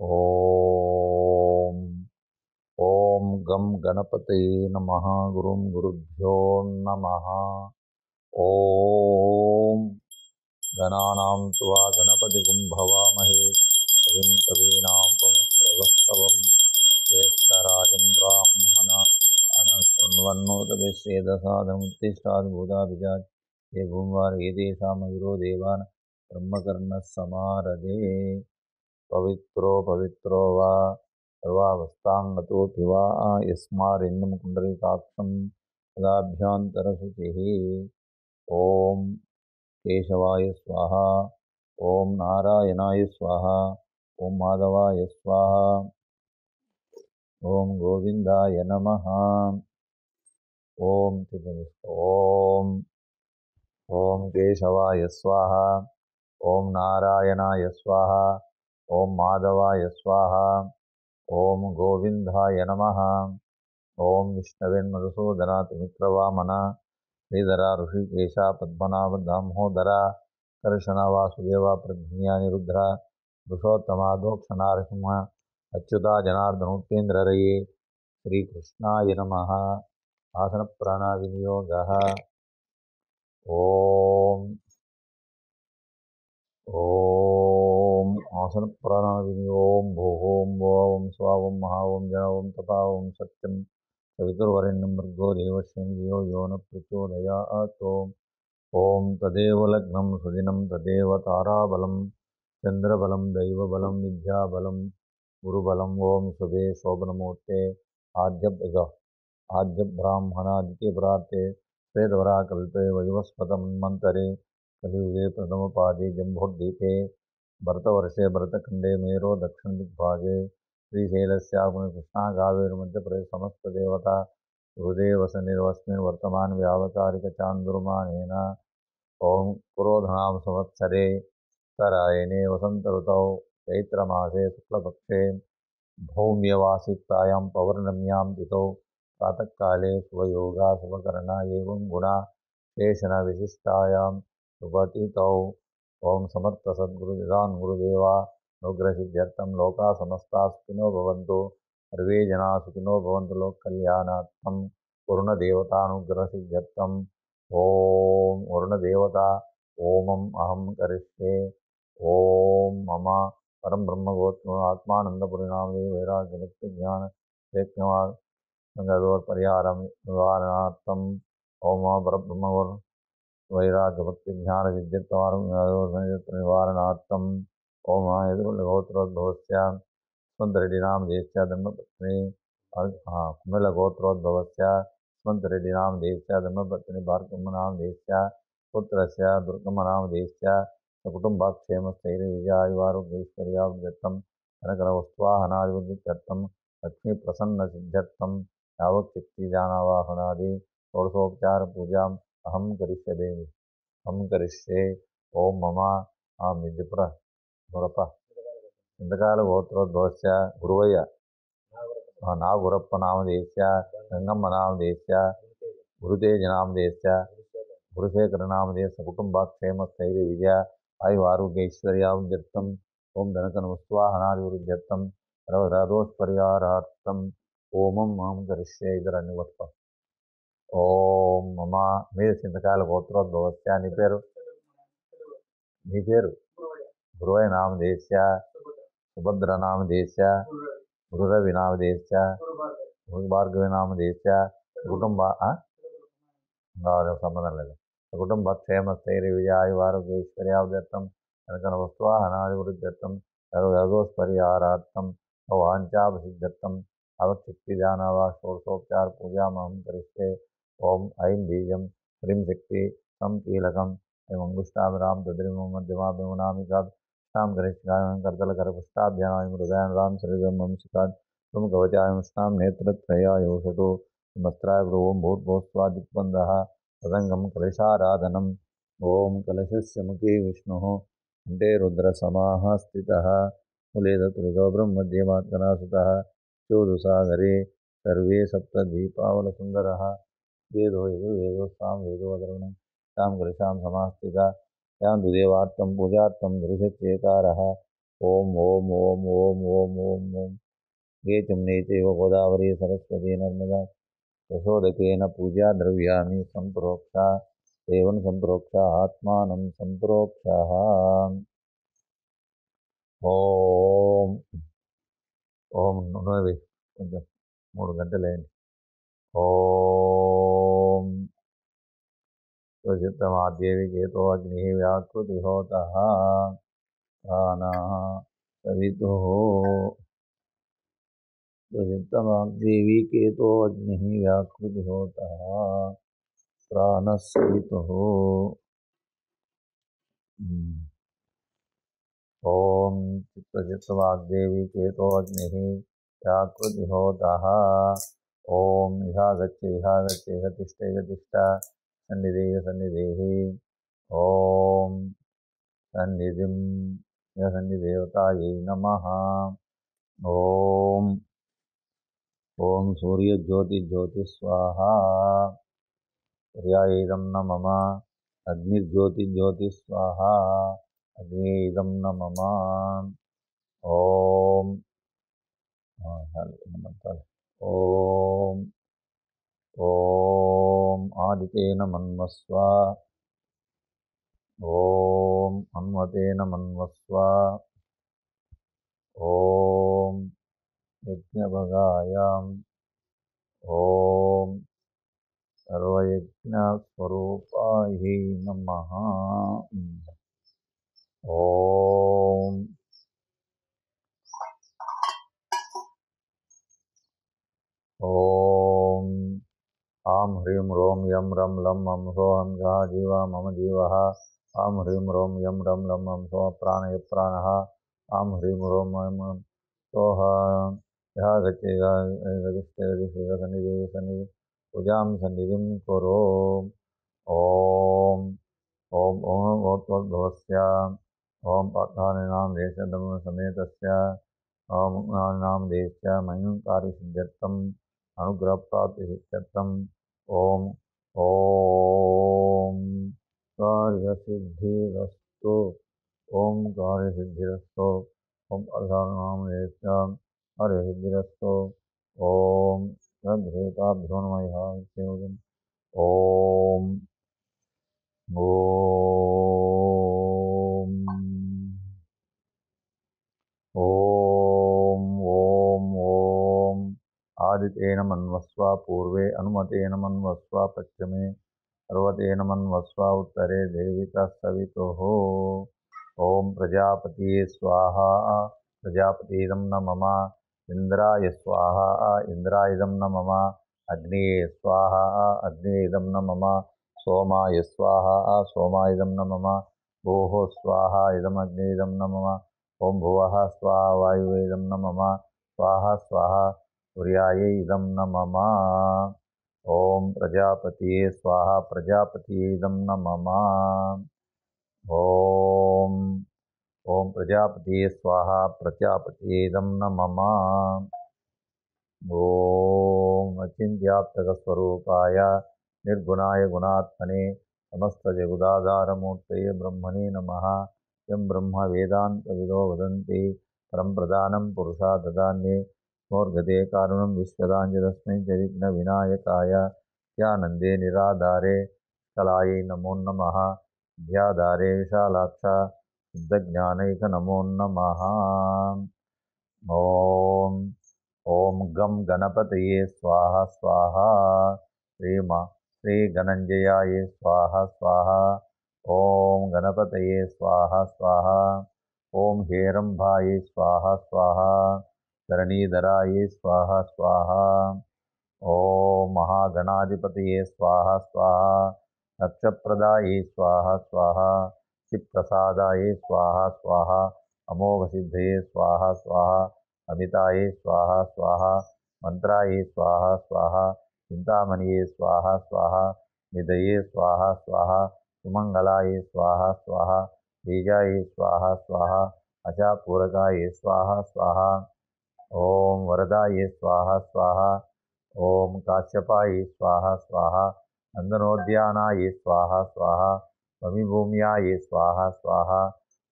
ఓం ఓం గం గణపతయే నమః గురుం గురుభ్యో నమః. ఓం గణానాం త్వా గణపతిగుం భవామహే కవిం కవీనాముపమశ్రవస్తవం జ్యేష్ఠరాజం బ్రాహ్మణ అనశృण्वन्नोतविश्वेदसादमुत्तिष्ठाद्भूताभिजात् ये भूम्वार एतेषामविरो देवान् ब्रह्मकर्णः समारदे. पवित्रो पवित्रो वा सर्वावस्थाङ्गतोऽपि वा यस्मारिण्यं कुण्डलिकाक्षं तदाभ्यन्तरशुचिः. ॐ केशवाय स्वाहा, ॐ नारायणाय स्वाहा, ॐ माधवाय स्वाहा, ॐ गोविन्दाय नमः. ॐ ॐ केशवाय स्वाहा, ॐ नारायणाय स्वाहा, ॐ माधवाय स्वाहा, ॐ गोविन्दाय नमः. ॐ विष्णवेन्मधुसूदना त्रिविक्रवामना श्रीधरा ऋषिकेशा पद्मनाभ दामोदरा कर्षण वासुदेवा प्रद्युम्ना निरुद्रा पुरुषोत्तमा दोक्षनारसिंह अच्युता जनार्दनोपेन्द्ररये. श्रीकृष्णाय नमः. आसनप्राणाविनियोगः. ॐ आसनप्राणाविनियोगं भूः ॐ स्वाहा ॐ महा ॐ जन ॐ तपा ॐ सत्यं सवितुर्वरेण्यं भर्गो देवस्य धियो यो न प्रचोदयात्. ॐ तदेव लग्नं सुदिनं तदेव ताराबलं चन्द्रबलं दैवबलं विद्याबलं गुरुबलं. ॐ शुभे शोभनमूर्ते आद्यब्राह्मणादित्यप्रार्थे श्वेतवराकल्पे वैवस्वतमन्वन्तरे कलियुगे प्रथमपादे जम्बोद्वीपे भरतवर्षे भरतखण्डे मेरो दक्षिणदिग्भागे श्रीशैलस्याग्नि कृष्णागावेर्मध्यप्रदेश समस्तदेवता गुरुदेवसन्निधवस्मिन् वर्तमान व्यावतारिकचान्दुर्मानेन. ॐ पुरोधनां संवत्सरे उत्तरायणे वसन्तऋतौ चैत्रमासे शुक्लपक्षे भौम्यवासित्तायां पौर्णम्यां तिथौ प्रातःकाले शुभयोगा शुभकरणा एवं गुणा शेषण विशिष्टायां शुभतिथौ. ॐ समर्थ सद्गुरुनिधान गुरुदेवा अनुग्रहसिद्ध्यर्थं लोकाः समस्ताः सुखिनो भवन्तु, सर्वे जनाः सुखिनो भवन्तु, लोककल्याणार्थं वरुणदेवतानुग्रहसिद्ध्यर्थं ॐ वरुणदेवता ओमम् अहं करिष्ये. ॐ मम परं ब्रह्मगोत्म आत्मानन्दपुरिणामे वैराग्यभक्तिज्ञान परिहारं निवारणार्थं ओम परब्रह्म वैराग्यभक्तिज्ञानसिद्ध्यर्थं ओम यदुर्गोत्रोद्भवस्य स्मन्तरेड्डिनामधेयस्य धर्मपत्नी कुमिलगोत्रोद्भवस्य स्मन्तरेड्डिनामधेयस्य धर्मपत्नी भार्गवनामधेयस्य पुत्रस्य दुर्गमनामधेयस्य सकुटुम्बक्षेमस्थैर्यविजयायुवारोग्यैश्वर्यावृद्धर्थं धनकरवस्त्वाहनादिवृद्ध्यर्थं लक्ष्मीप्रसन्नसिद्ध्यर्थं यावच्छक्तिदानावाहनादि षोडशोपचारपूजाम् अहं करिष्ये. ओम मम निजपुर गुरप इंदकाल गोत्रोद्भवस्य गुरुवయ్య नागुरप्प नामधेयस्य गंगम्म नामधेयस्य गुरुतेज नामधेयस्य गुरुशेखर नामधेयस्य कुटुम्बक्षेमस्थैर्य विजय आयुरारोग्यैश्वर्यावृद्ध्यर्थं ओम धनकनवस्त्वाहनादिवृद्ध्यर्थं सर्वरादोषपरिहारार्थं ओमं अहं करिष्ये. इदरన్ని వస్తా. ఓం మమ మీద చింతకాయల గోత్రోద్భవస్య నీ పేరు గురువయ్య నామధేయస్య సుభద్ర నామధేయస్య గురురవి నామధేయస్య గురుభార్గవి నామధేయస్య కుటుంబ సంబంధం లేదు కుటుంబ క్షేమ స్థైర్య విజయాయువారోగ్యైశ్వర్యావృద్ధ్యర్థం కనకన వస్త్వాహనాదివృద్ధ్యర్థం సర్వదోషపరిహారార్థం వాంఛాపసిద్ధ్యర్థం అవశక్తిదానవా షోడశోపచార పూజామహం కరిష్ये. ओम ऐं बीजं ह्रीं शक्ति सं कीलकं ऐं अंगुष्ठाभिरां तद्रिमं मध्यमाभिमुनामिकां करिष्यामि करतलकरपुष्टाभ्यां हृदयां शरीरं वंशिकात् कवचायमुष्णां नेत्रत्रयाय औषधो वस्त्राय भ्रुवं भूर्भुवस्वादिक्बन्धः तदङ्गं कलशाराधनम्. ओम कलशस्य मुखे विष्णुः कण्ठे रुद्रसमाः स्थितः मूले तत्पुरुषो ब्रह्मध्यमात्मनासुतः चोदुसागरे सर्वे सप्तद्वीपावलसुन्दरः वेदो यजुर्वेदो सामवेदो अधर्वणं तां कलशां समास्थिता यां तु देवार्थं पूजार्थं दृशत्येकारः ఓం ఓం ఓం ఓం ఓం ఓం ఓం గేతుమ్నే చైవ గోదావరి సరస్వతి నర్మదా ప్రచోదకేన పూజా ద్రవ్యాన్ని సంప్రోక్ష ఏవం సంప్రోక్ష ఆత్మానం సంప్రోక్ష. ఓం ఓం నూనె కొంచెం 3 గంటలైంది. ఓం చిత్తమాదేవి కేతో అగ్ని వ్యాకృతి హోత ప్రాణా సవితో చిత్తమాదేవి కేతో అగ్ని వ్యాకృతి హోత ప్రాణసవితో. ఓం చిత్తవాగ్దేవి కేతో అగ్ని వ్యాకృతి హోత. ఓం ఇహాగచ్చ ఇహాగచ్చ ఇహ తిష్ట ఇహ తిష్ట సన్నిధేయ సన్నిధేహి. ఓం సన్నిధిం ఇహ సన్నిదేవతాయై నమః. ఓం ఓం సూర్యజ్యోతిర్జ్యోతి స్వాహా సూర్యాయైదం న మమ. అగ్నిర్జ్యోతిర్జ్యోతి స్వాహా అగ్నేయిదం న మమ. ఓం ఓం ఓం ఆదితేన మన్మస్వ. ఓం హన్మతేన మన్మస్వ. ఓం యజ్ఞభగాయాం. ఓం సర్వయజ్ఞస్వరూపాయై నమః. ఓం ఓం ఆం హ్రీం రోం యం రం లం మం సోహం సహ జీవ మమ జీవః. ఆం హ్రీం రోం యం రం లం మం సోహ ప్రాణయ ప్రాణః. ఆం హ్రీం రోం యం సోహ యహ గచ్చ గతిష్ఠ గతిష్ఠ సన్నిధి సన్నిధి పూజాం సన్నిధిం కురు. ఓం ఓం ఓం ఓద్భవస్య. ఓం పార్థానాం దేశధర్మ సమేతస్య. ఓం నాం దేశ్య మయం కార్యసిద్ధ్యర్థం అనుగ్రహప్రాప్తిసిద్ధ్యర్థం. ఓం ఓం కార్యసిద్ధిరస్తు. ఓం కార్యసిద్ధిరస్తు. ఓం పార్థానాం దేశ్య కార్యసిద్ధిరస్తు. ఓం తద్దేవతాభ్యో నమః. ఓం ఓం ఓం ఓం ఓం ఆదితేన మన్వస్వ పూర్వే హనుమతేన మన్వస్వ పశ్చిమే పర్వతేన మన్వస్వ ఉత్తరే దేవిత సవితుః. ఓం ప్రజాపతియే స్వాహా ప్రజాపతిదం న మమ. ఇంద్రాయ స్వాహా ఇంద్రాయదం న మమ. అగ్నియే స్వాహా అగ్నియదం న మమ. సోమాయ స్వాహా సోమాయదం న మమ. భూః స్వాహా ఇదమగ్నిదం న మమ. ఓం భువః స్వాహా వాయువేదం న మమ. స్వాహా స్వాహా సూర్యాయై ఇదం న మమ. ఓం ప్రజాపతియే స్వాహా ప్రజాపతియేదం న మమ. ఓం ఓం ప్రజాపతియే స్వాహా ప్రజాపతియేదం న మమ. ఓం అచింత్యాత్మకస్వరూపాయ నిర్గుణాయ గుణాత్మనే సమస్తజగదాధారమూర్తయే బ్రహ్మణే నమః. యం బ్రహ్మ వేదాంతవిదో వదంతి పరం ప్రధానం పురుషా దదాన్యే స్మోర్గతే కారుణం విశ్వదాంజ తస్మై చ విఘ్న వినాయకాయ ధ్యానందే నిరాధారే కలాయై నమో నమః. ధ్యాధారే విశాలాక్ష శుద్ధజ్ఞానైక నమో నమః. ఓం ఓం గం గణపతయే స్వాహ స్వాహ. శ్రీ గణంజయాయ స్వాహ స్వాహ. ఓం గణపతయే స్వాహ స్వాహ. ఓం హేరంభాయ స్వాహ స్వాహ. ధరణీధరాయ స్వాహ స్వాహ. ఓం మహాగణాధిపతయే స్వాహ స్వాహ. లక్షప్రదాయ స్వాహ స్వాహ. చిత్ప్రసాదాయ స్వాహ స్వాహ. అమోఘసిద్ధయే స్వాహ స్వాహ. అమితాయే స్వాహ స్వాహ. మంత్రాయే స్వాహ స్వాహ. చింతామణియే స్వాహ స్వాహ. నిధయే స్వాహ స్వాహ. సుమంగళాయ స్వాహ స్వాహ. బీజాయే స్వాహ స్వాహ. అశాపూరకాయ స్వాహ స్వాహ. ఓం వరదాయ స్వాహ స్వాహ. ఓం కాశ్యపాయ స్వాహ స్వాహ. నందనోద్యానాయ స్వాహ స్వాహ. భూమ్యాయ స్వాహ స్వాహ.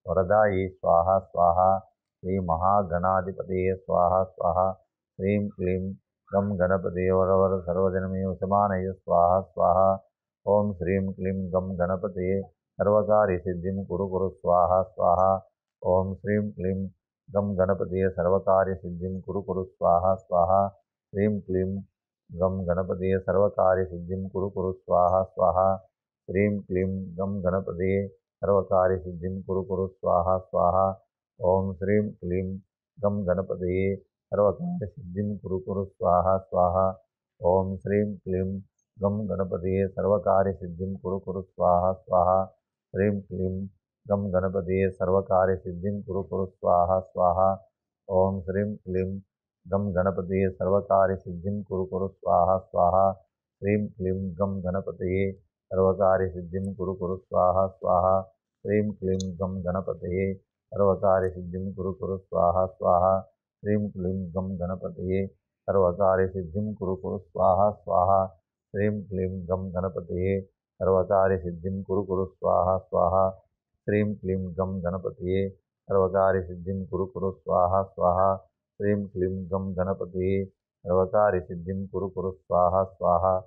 వరదాయ స్వాహ స్వాహ. श्री महागणाधिपतये स्वाहा स्वाहा। ह्रीं क्लीं गं गणपतये वरवर सर्वजनमे वशमानय स्वाहा स्वाहा। ओम श्रीं क्लीं गं गणपतये सर्वकार्यसिद्धिं कुरु कुरु स्वाहा स्वाहा। ओम श्रीं क्लीं गं गणपतये सर्वकार्यसिद्धिं कुरु कुरु स्वाहा स्वाहा। ह्रीं क्लीं गं गणपतये सर्वकार्यसिद्धिं कुरु कुरु स्वाहा स्वाहा। ह्रीं क्लीं गं गणपतये सर्वकार्यसिद्धिं कुरु कुरु स्वाहा स्वाहा। ओम श्रीं क्लीं गं गणपतये सर्वकार्यसिद्धिं कुरु कुरु स्वाहा स्वाहा। ओम श्रीं क्लीं गं गणपतये सर्वकार्यसिद्धिं कुरु कुरु स्वाहा स्वाहा। ह्रीं क्लीं गं गणपतये सर्वकार्यसिद्धिं कुरु कुरु स्वाहा स्वाहा। ओम श्रीं क्लीं गं गणपतये सर्वकार्यसिद्धिं कुरु कुरु स्वाहा स्वाहा। ह्रीं क्लीं गं गणपतये सर्वकार्यसिद्धिं कुरु कुरु स्वाहा स्वाहा। ह्रीं क्लीं गं गणपतये सर्वकार्यसिद्धिं कुरु कुरु स्वाहा स्वाहा। ह्रीं क्लीं गं गणपतये सर्वकार्यसिद्धिं कुरु कुरु स्वाहा स्वाहा। ह्रीं क्लीं गं गणपतये सर्वकार्यसिद्धिं कुरु कुरु स्वाहा स्वाहा। ह्रीं क्लीं गं गणपतये सर्वकार्यसिद्धिं कुरु कुरु स्वाहा स्वाहा। ह्रीं क्लीं गं गणपतये सर्वकार्यसिद्धिं कुरु कुरु स्वाहा स्वाहा।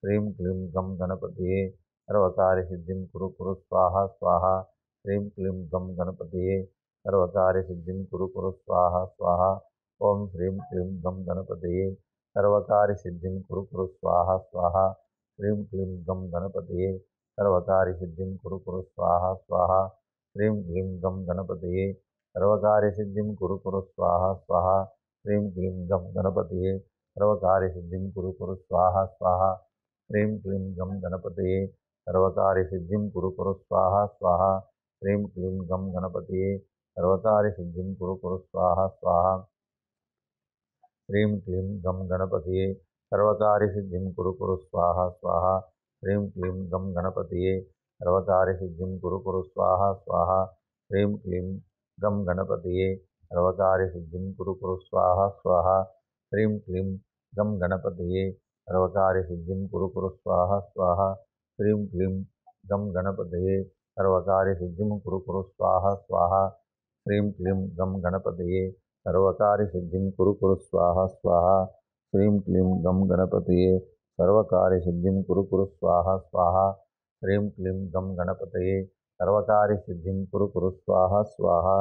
ह्रीं क्लीं गं गणपतये सर्वकार्यसिद्धिं कुरु कुरु स्वाहा स्वाहा। ह्रीं क्लीं गं गणपतये सर्वकार्यसिद्धिं कुरु कुरु स्वाहा स्वाहा। ओम श्रीं क्लीं गं गणपतये सर्वकार्यसिद्धिं कुरु कुरु स्वाहा स्वाहा। ह्रीं क्लीं गं गणपतये सर्वकार्यसिद्धिं कुरु कुरु स्वाहा स्वाहा। ह्रीं क्लीं गं गणपतये सर्वकार्यसिद्धिं कुरु कुरु स्वाहा स्वाहा। ह्रीं क्लीं गं गणपतये सर्वकार्यसिद्धिं कुरु कुरु स्वाहा स्वाहा। ह्रीं क्लीं गं गणपतये सर्वकार्यसिद्धिं कुरु कुरु स्वाहा स्वाहा। ह्रीं क्लीं गं गणपतये सर्वकार्यसिद्धिं कुरु कुरु स्वाहा स्वाहा। ह्रीं क्लीं गं गणपतये सर्वकार्यसिद्धिं कुरु कुरु स्वाहा स्वाहा। ह्रीं क्लीं गं गणपतये सर्वकार्यसिद्धिं कुरु कुरु स्वाहा स्वाहा। ह्रीं क्लीं गं गणपतये सर्वकार्यसिद्धिं कुरु कुरु स्वाहा स्वाहा। ह्रीं क्लीं गं गणपतये सर्वकार्यसिद्धिं कुरु कुरु स्वाहा स्वाहा। ह्रीं क्लीं गं गणपतये सर्वकार्यसिद्धिं कुरु कुरु स्वाहा स्वाहा। ह्रीं क्लीं गं गणपतये सर्वकार्यसिद्धिं कुरु कुरु स्वाहा स्वाहा। ह्रीं क्लीं गं गणपतये सर्वकार्यसिद्धिं कुरु कुरु स्वाहा स्वाहा। ह्रीं क्लीं गं गणपतये सर्वकार्यसिद्धिं कुरु कुरु स्वाहा स्वाहा।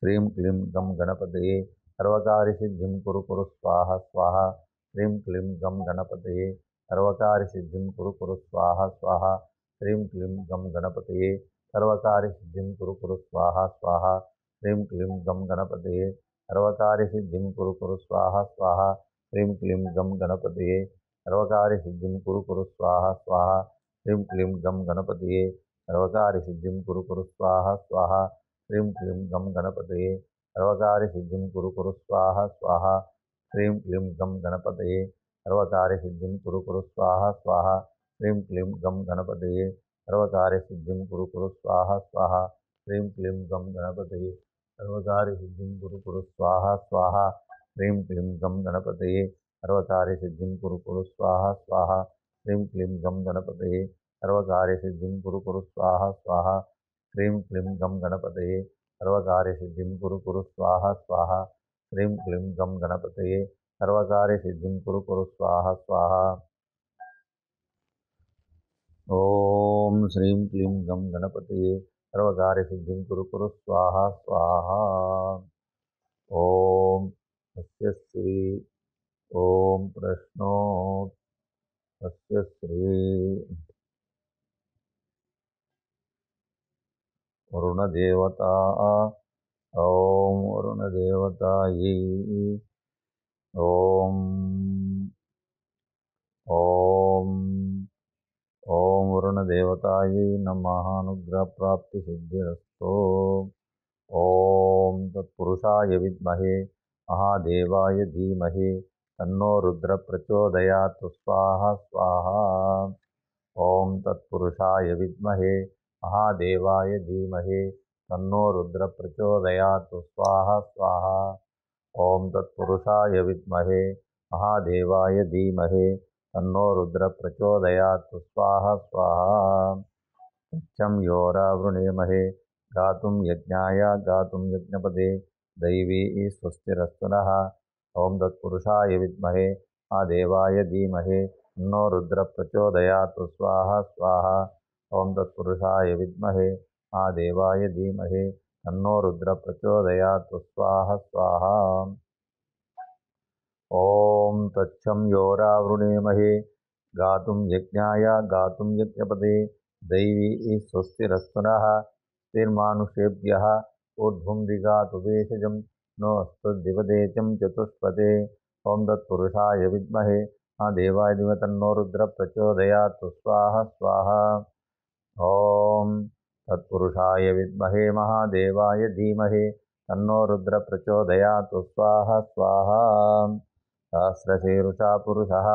ह्रीं क्लीं गं गणपतये सर्वकार्यसिद्धिं कुरु कुरु स्वाहा स्वाहा। ह्रीं क्लीं गं गणपतये सर्वकार्यसिद्धिं कुरु कुरु स्वाहा स्वाहा। ह्रीं क्लीं गं गणपतये सर्वकार्यसिद्धिं कुरु कुरु स्वाहा स्वाहा। ह्रीं क्लीं गं गणपतये सर्वकार्यसिद्धिं कुरु कुरु स्वाहा स्वाहा। ह्रीं क्लीं गं गणपतये सर्वकार्यसिद्धिं कुरु कुरु स्वाहा स्वाहा। ह्रीं क्लीं गं गणपतये सर्वकार्यसिद्धिं कुरु कुरु स्वाहा स्वाहा। ह्रीं क्लीं गं गणपतये सर्वकार्यसिद्धिं कुरु कुरु स्वाहा स्वाहा। ह्रीं क्लीं गं गणपतये सर्वकार्यसिद्धिं कुरु कुरु स्वाहा स्वाहा। ह्रीं क्लीं गं गणपतये सर्वकार्यसिद्धिं कुरु कुरु स्वाहा स्वाहा। ह्रीं क्लीं गं गणपतये सर्वकार्यसिद्धिं कुरु कुरु स्वाहा स्वाहा। ह्रीं क्लीं गं गणपतये सर्वकार्यसिद्धिं कुरु कुरु स्वाहा स्वाहा। ह्रीं क्लीं गं गणपतये सर्वकार्यसिद्धिं कुरु कुरु स्वाहा स्वाहा। ह्रीं क्लीं गं गणपतये सर्वकार्यसिद्धिं कुरु कुरु स्वाहा स्वाहा। ह्रीं क्लीं गं गणपतये सर्वकार्यसिद्धिं कुरु कुरु स्वाहा स्वाहा। ओम श्रीं क्लीं गं गणपतये सर्वकार्यसिद्धिं कुरु कुरु स्वाहा स्वाहा। ओम तस्य श्री ओम प्रश्नो तस्य श्री वरुणदेवता ओम वरुणदेवतायै ओम ओम ओम वरुणदेवतायै नमः। अनुग्रहप्राप्तिसिद्धिरस्तु। ओम तत्पुरुषाय विद्महे महादेवाय धीमहि तन्नो रुद्र प्रचोदयात्। स्वाहा स्वाहा। ओम तत्पुरुषाय विद्महे महादेवाय धीमहि तन्नो रुद्र प्रचोदयात्। स्वाहा स्वाहा। ओम तत्पुरुषाय विद्महे महादेवाय धीमहि तन्नो रुद्र प्रचोदयात्। स्वाहा स्वाहा। तच्चं योरावृणीमहे गातुं यज्ञाय गातुं यज्ञपदे दैवी स्वस्तिरस्तु नः। ॐ तत्पुरुषाय विद्महे महादेवाय धीमहि तन्नो रुद्रः प्रचोदयात्। स्वाहा स्वाहा। ॐ तत्पुरुषाय विद्महे महादेवाय धीमहि तन्नो रुद्रः प्रचोदयात्। स्वाहा स्वाहा। ॐ तच्छं योरावृणेमहे गातुं यज्ञाय गातुं यज्ञपदे दैवी स्वस्तिरस्तु नः। स्थिर्मानुषेभ्यः ऊर्ध्वं दिगातु भेषजं नोऽस्तु दिवदेचं चतुष्पदे। ॐ तत्पुरुषाय विद्महे महादेवाय धीमहि तन्नो रुद्रः प्रचोदयात्। स्वाहा स्वाहा। ॐ तत्पुरुषाय विद्महे महादेवाय धीमहि तन्नो रुद्रः प्रचोदयात्। स्वाहा स्वाहा। सहस्रशीर्षा पुरुषः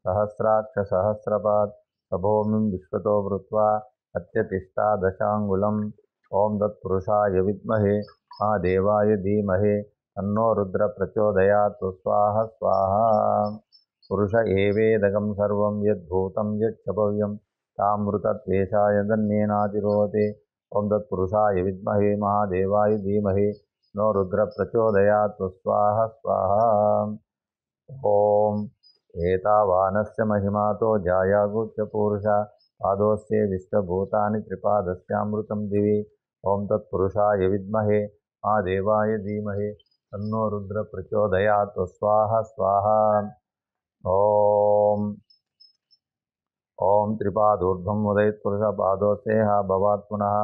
सहस्राक्ष सहस्रपात् सभूमिं विश्वतो भूत्वा अत्यतिष्ठा दशाङ्गुलम्। ॐ तत्पुरुषाय विद्महे महादेवाय धीमहि तन्नो रुद्रः प्रचोदयात्। स्वाहा स्वाहा। पुरुष एवेदकं सर्वं यद्भूतं यच्च तामृतत्वेषाय दन्येनातिरोहते। ॐ तत्पुरुषाय विद्महे महादेवाय धीमहि नो रुद्रः प्रचोदयात्। स्वाहा स्वाहा। ॐ एतावानस्य महिमातो जायागुच्च पुरुष पादोऽस्य विश्वभूतानि त्रिपादस्यामृतं दिवि। ॐ तत्पुरुषाय विद्महे महादेवाय धीमहि तन्नो रुद्रः प्रचोदयात्। स्वाहा स्वाहा। ॐ त्रिपादोर्ध्वं उदयत्पुरुषपादोऽस्येह भवात् पुनः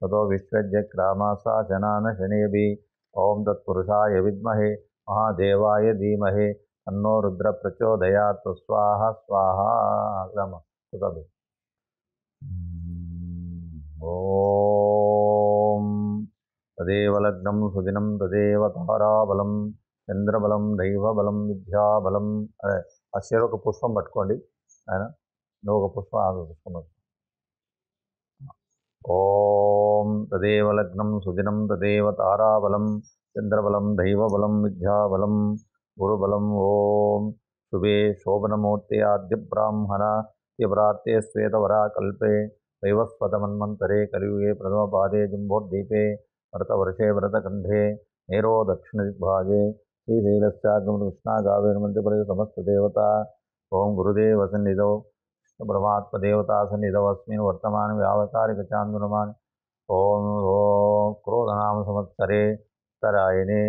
ततो विश्वज्यक्रामासा शनानशनेभिः। ॐ तत्पुरुषाय विद्महे महादेवाय धीमहि तन्नो रुद्रः प्रचोदयात्। स्वाहा स्वाहा। ॐ तदेव लग्नं सुदिनं तदेव ताराबलं చంద్రబలం దైవబలం విద్యాబలం. ఆ చెరొక పుష్పం పట్టుకోండి ఆయన, నువ్వు ఒక పుష్పం ఆమె పుష్పం పట్టుకో. ఓం తదేవ లగ్నం సుదినం తదేవ తారాబలం చంద్రబలం దైవబలం విద్యాబలం గురుబలం. ఓం శుభే శోభనమూర్తే ఆద్య బ్రాహ్మణ యవ్రాతే శ్వేతవరా కల్పే వైవస్వతమన్మంతరే కలియుగే ప్రథమపాదే జంబోద్దీపే భరతవర్షే భరతకంఠే నేరో దక్షిణదిగ్భాగే श्रीशैलस्यागमकृष्णागावेर्मन्त्रपरे समस्तदेवता। ओं गुरुदेवसन्निधौ परमात्मदेवतासन्निधौ अस्मिन् वर्तमान व्यावकारिकचान्दुर्मान्। ओं क्रोधनाम संवत्सरे उत्तरायणे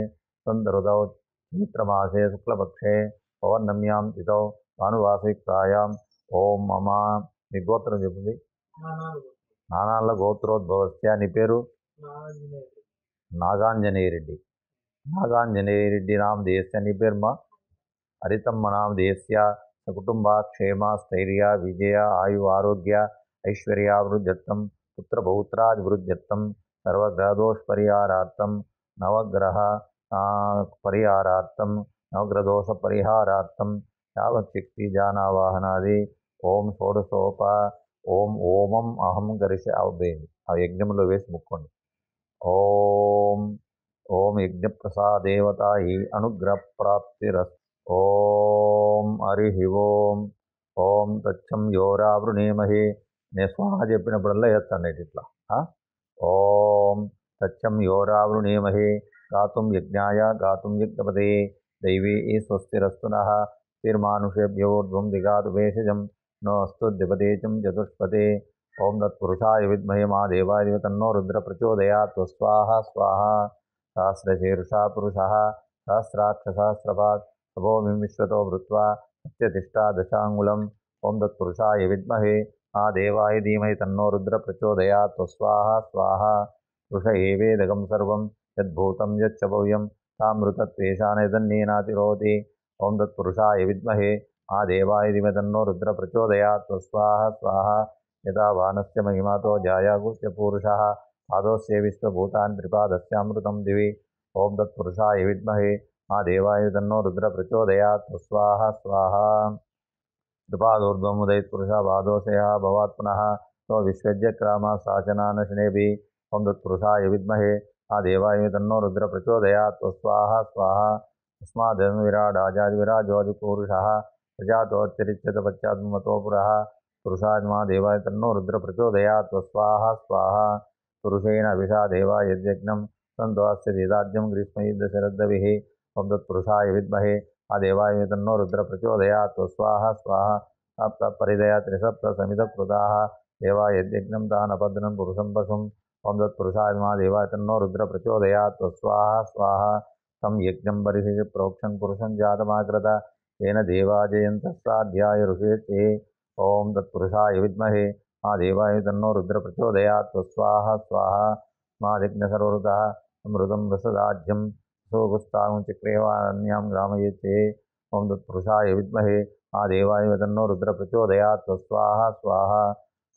सन्दर्दौ चैत्रमासे शुक्लपक्षे पौर्णम्यां तिथौ भानुवासयुक्तायां। ఓం మమ. మీ గోత్రం చెప్పింది నానాళ్ళ గోత్రోద్భవస్య. నీ పేరు నాగాంజనేయరెడ్డి. నాగాంజనేయరెడ్డి నామధేయస్య. నీ పేరుమా హరితమ్మ నామధేయస్య. సకుటుంబ క్షేమ స్థైర్య విజయ ఆయు ఆరోగ్య ఐశ్వర్యాభివృద్ధ్యర్థం పుత్రపౌత్రాభివృద్ధ్యర్థం సర్వగ్రహదోషపరిహారార్థం నవగ్రహ పరిహారార్థం నవగ్రహదోష పరిహారార్థం యావశక్తి జానావాహనాది ఓం షోడశోప ఓం ఓమం అహం గరిషి అవబేయండి. ఆ యజ్ఞంలో వేసి ముక్కోండి. ఓం ఓం యజ్ఞప్రసాదేవతాయి అనుగ్రహప్రాప్తిరస్తు. ఓం హరి ఓం. ఓం తచ్చం యోరావృణేమహే. నేను స్వాహ చెప్పినప్పుడల్లా ఎత్తండి ఇట్లా. ఓం తచ్చం యోరావృణేమహే గాతుం యజ్ఞాయ గాతుం యజ్ఞపదే దైవీ స్వస్తిరస్తు నః. స్थिर्मानुषेभ्योर्ध्वं दिगातु भेषजं नोऽस्तु द्विपदेचं चतुष्पदे. ॐ तत्पुरुषाय विद्महे महादेवाय धीमहि तन्नो रुद्रः प्रचोदयात्. स्वाहा स्वाहा. सहस्रशीर्षा पुरुषः सहस्राक्ष सहस्रपात् सभूमिं विश्वतो भूत्वा अत्यतिष्ठा दशाङ्गुलम्. ॐ तत्पुरुषाय विद्महे महादेवाय धीमहि तन्नो रुद्रः प्रचोदयात्. स्वाहा स्वाहा. पुरुष एवेदकं सर्वं यद्भूतं यच्च भव्यं तामृतत्वेषानेतन्नेनातिरोहति। ॐ तत्पुरुषाय विद्महे महादेवाय धीमहि तन्नो रुद्रः प्रचोदयात्. स्वाहा स्वाहा. यदा वानस्य महिमातो जायागुच्च पुरुषः पादोऽस्य विश्वभूतानि त्रिपादस्यामृतं दिवि। ॐ तत्पुरुषाय विद्महे महादेवाय तन्नो रुद्रः प्रचोदयात्. स्वाहा स्वाहा. त्रिपादोर्ध्वम् उदयत्पुरुषः पादोऽस्यः भवात् पुनः तो विश्वज्यक्रामासाचनानशनेभिः। ॐ तत्पुरुषाय विद्महे महादेवाय तन्नो रुद्रः प्रचोदयात्. स्वाहा स्वाहा. तस्माद्विराडाजादिविराजोऽधिपुरुषः प्रजातोऽतिरिच्यत पश्चात्मतो पुरः पुरुषाय महादेवाय तन्नो रुद्रः प्रचोदयात्. स्वाहा स्वाहा. पुरुषेण अभिषा देवा यज्ञं संतोऽस्य धीराज्यं ग्रीष्मयुद्धशरद्दविः ॐ तत्पुरुषाय विद्महे आदेवाय तन्नो रुद्र प्रचोदयात् स्वाहा स्वाहा सप्तपरिदया त्रिसप्तसमितकृताः देवा यद्यज्ञं दानभद्रं पुरुषं पशुम् ॐ तत्पुरुषाय महादेवाय तन्नो रुद्र प्रचोदयात् स्वाहा स्वाहा तं यज्ञं बर्हिः प्रोक्षं पुरुषं जातमाकृत येन देवा जयन्तः साध्याय ऋषेते ॐ तत्पुरुषाय विद्महे महादेवाय तन्नो रुद्र प्रचोदयात् स्वाहा स्वाहा मादिग्नसर्वऋतः अमृतं रसदाज्यं सोगुस्तां चक्रेवान्यां ग्रामयेते ॐ तत्पुरुषाय विद्महे महादेवाय तन्नो रुद्र प्रचोदयात् स्वाहा स्वाहा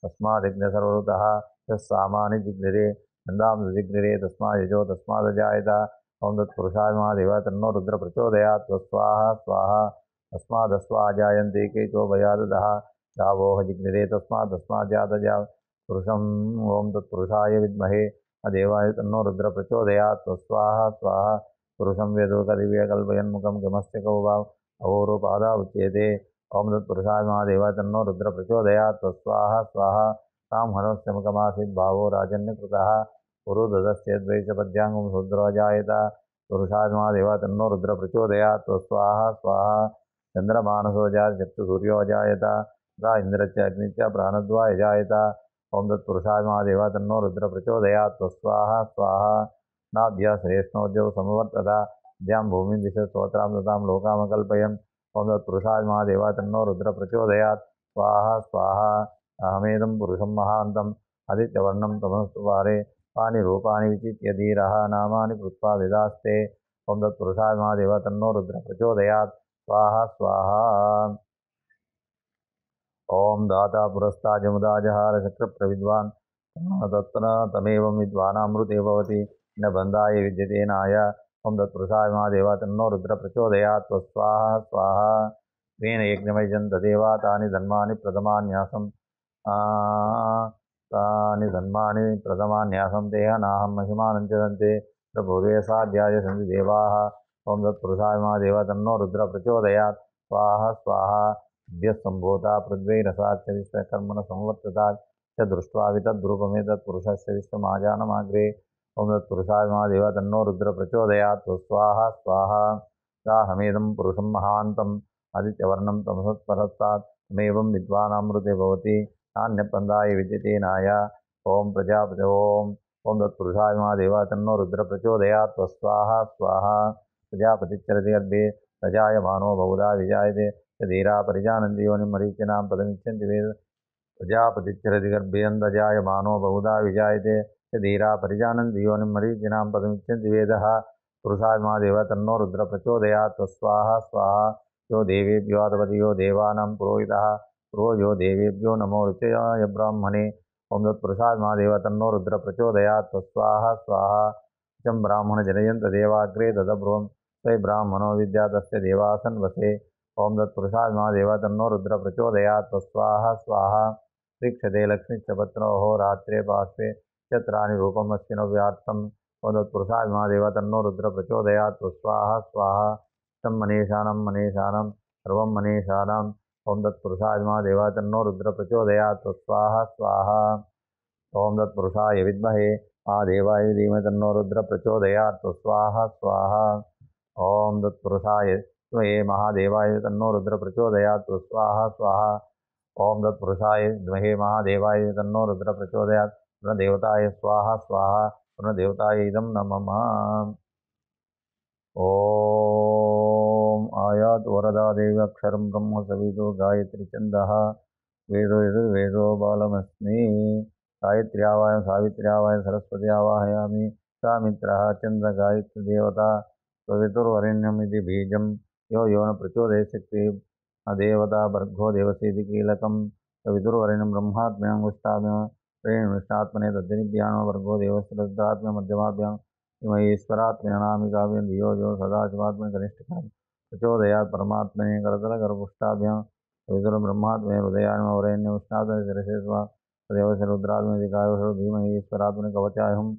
तस्मादिग्नसर्वऋतः यस्सामानि जिग्निरे नन्दां जिग्निरे तस्मायजो तस्मादजायत ॐ तत्पुरुषाय महादेवाय तन्नो रुद्र प्रचोदयात् स्वाहा स्वाहा तस्मादस्वाजायन्ते केचो भयादः गावोह जिग्निरे तस्माज्जातजा पुरुषं ॐ तत्पुरुषाय विद्महे देवाय तन्नो रुद्र प्रचोदयात् स्वाहा स्वाहा पुरुषं वेदोकदिव्य कल्पयन्मुखं किमस्य कौभाव अहोरोपादा उच्यते ॐ तत्पुरुषाय महादेवाय तन्नो रुद्र प्रचोदयात् स्वाहा स्वाहा तां हनस्य मुखमासीत् भावो राजन्यकृतः पुरुदधस्यद्वैषपद्याङ्गं शूद्रोऽजायत पुरुषाय महादेवाय तन्नो रुद्र प्रचोदयात् स्वाहा स्वाहा चन्द्रमानसो जात चक्षुसूर्यो जायत गा इन्द्रश्च अग्निश्च प्राणद्वा जायत ॐ तत्पुरुषाय महादेवाय तन्नो रुद्र प्रचोदयात् स्वाहा स्वाहा नाभ्य श्रेष्ठोद्योग समवर्तत द्यां भूमिं दिश स्तोत्रां दतां लोकामकल्पयन् ॐ तत्पुरुषाय महादेवाय तन्नो रुद्र प्रचोदयात् स्वाहा स्वाहा अहमेदं पुरुषं महान्तम् आदित्यवर्णं तमस्तु पारे पानि रूपाणि विचित्य धीरः नामानि कृत्वा विदास्ते ॐ तत्पुरुषाय महादेवाय तन्नो रुद्र प्रचोदयात् स्वाहा स्वाहा ॐ दाता पुरस्ता जमुदा जहार चक्रप्रविद्वान् तत्र तमेवं विद्वानामृते भवति न बन्धाय विद्यते नाय ॐ तत्पुरुषाय महादेवाय तन्नो रुद्र प्रचोदयात् स्वाहा स्वाहा तेन यज्ञमयजन्त देवा तानि धन्मानि प्रथमान्यासं तानि धन्मानि प्रथमान्यासं देहनाहं महिमानं च दन्ते प्रभुर्वे साध्याय सन्ति देवाः ॐ तत्पुरुषाय महादेवाय तन्नो रुद्र प्रचोदयात् स्वाहा स्वाहा दिव्यसम्भूता पृथ्वीरसाच्च विश्वकर्मण संवर्ततात् च दृष्ट्वा वितद्रूपमेतत्पुरुषस्य विश्वमाजानमाग्रे ॐ तत्पुरुषाय महादेवाय तन्नो रुद्र प्रचोदयात् स्वाहा स्वाहा साहमेदं पुरुषं महान्तम् आदित्यवर्णं तमसत्परस्तात् तमेवं विद्वानामृते भवति नान्यपन्थाय विद्यते नाय ॐ प्रजापते ॐ तत्पुरुषाय महादेवाय तन्नो रुद्र प्रचोदयात् स्वाहा स्वाहा प्रजापतिश्चरति गर्भे प्रजायमानो बहुधा विजायते धीरा परिजानन्ति योनिं मरीचिनां पदमिच्छन्ति वेद प्रजापतिश्चरति गर्भेऽन्दजायमानो बहुधा विजायते धीरा परिजानन्ति योनिं मरीचिनां पदमिच्छन्ति वेदः पुरुषाय महादेवाय तन्नो रुद्र प्रचोदयात् स्वाहा स्वाहा यो देवेभ्यो अधपति यो देवानां पुरोहितः पुरोयो देवेभ्यो नमो ऋषयाय ब्राह्मणे ॐ तत्पुरुषाय महादेवाय तन्नो रुद्र प्रचोदयात् स्वाहा स्वाहा चं ब्राह्मण जनयन्त देवाग्रे तदब्रुवं तै ब्राह्मणो विद्या तस्य देवासन् वसे ॐ तत्पुरुषाय महादेवाय तन्नो रुद्र प्रचोदयात् स्वाहा स्वाहा प्रीक्षते लक्ष्मीश्च पत्नोः रात्रे पार्श्वे चत्राणि रूपम् अस्मिनव्यार्थम् ॐ तत्पुरुषाय महादेवाय तन्नो रुद्र प्रचोदयात् स्वाहा स्वाहा तं मनीषानं सर्वं मनीषाणां ॐ तत्पुरुषाय महादेवाय तन्नो रुद्र प्रचोदयात् स्वाहा स्वाहा ॐ तत्पुरुषाय विद्महे महादेवाय धीमहि तन्नो रुद्र प्रचोदयात् स्वाहा स्वाहा ॐ तत्पुरुषाय विद्महे महादेवाय तन्नो रुद्र प्रचोदयात् स्वाहा स्वाहा ॐ तत्पुरुषाय विद्महे महादेवाय तन्नो रुद्र प्रचोदयात् पुनर्देवताय स्वाहा स्वाहा पुनर्देवताय इदं नमः ॐ आयातु वरदा देवी अक्षरं ब्रह्म सविदो गायत्री छन्दः वेदो यजुर्वेदो बालमस्मि गायत्र्यावाहयामि सावित्र्यावाहयामि सरस्वत्यावाहयामि सामित्रः चन्द्रगायत्री देवता सवितुर्वरेण्यमिति बीजं यो न प्रचोदयात् शक्तिः देवता भर्गो देवसेति कीलकं सवितुर्वरेण्यं ब्रह्मात्म्याङ्गुष्ठाभ्यां प्रेणुष्ठात्मने तद्दिनिभ्यां भर्गो देवस्य रुद्रात्म्या मध्यमाभ्यां इमैश्वरात्मनामिकाभ्यां धियो यो सदाशिवात्मने कनिष्ठकाभ्यां प्रचोदयात् परमात्मने करतलगर्भुष्ठाभ्यां सवितुर्ब्रह्मात्मने हृदयान्मवरेण्यं विष्णात्मने शिरसे स्वा तदेवस्य रुद्रात्मने दिकायुषो धीमहि ईश्वरात्मने कवचायहं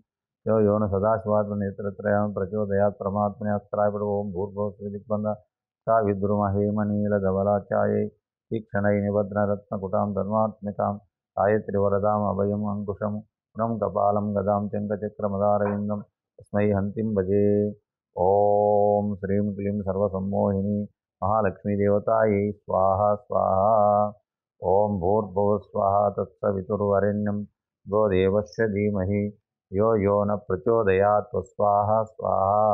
यो न सदाशिवात्मने नेत्रत्रयां प्रचोदयात् परमात्मने अस्त्राय ॐ भूर्भुवस्सुविदिक्बन्ध सा विद्रुमहेमनीलधवलाचायै तीक्ष्णै निबध्नरत्नकुटां धर्मात्मिकां गायत्रीवरदाम् अभयम् अङ्कुशं पुनं कपालं गदां चङ्कचक्रमदारविन्दं तस्मै हन्तिं भजे। ॐ श्रीं क्लीं सर्वसम्मोहिनी महालक्ष्मीदेवतायै स्वाहा स्वाहा। ॐ भूर्भुवः स्वाहा तत्सवितुर्वरेण्यं गोदेवस्य धीमहि यो न प्रचोदयात् स्वाहा स्वाहा।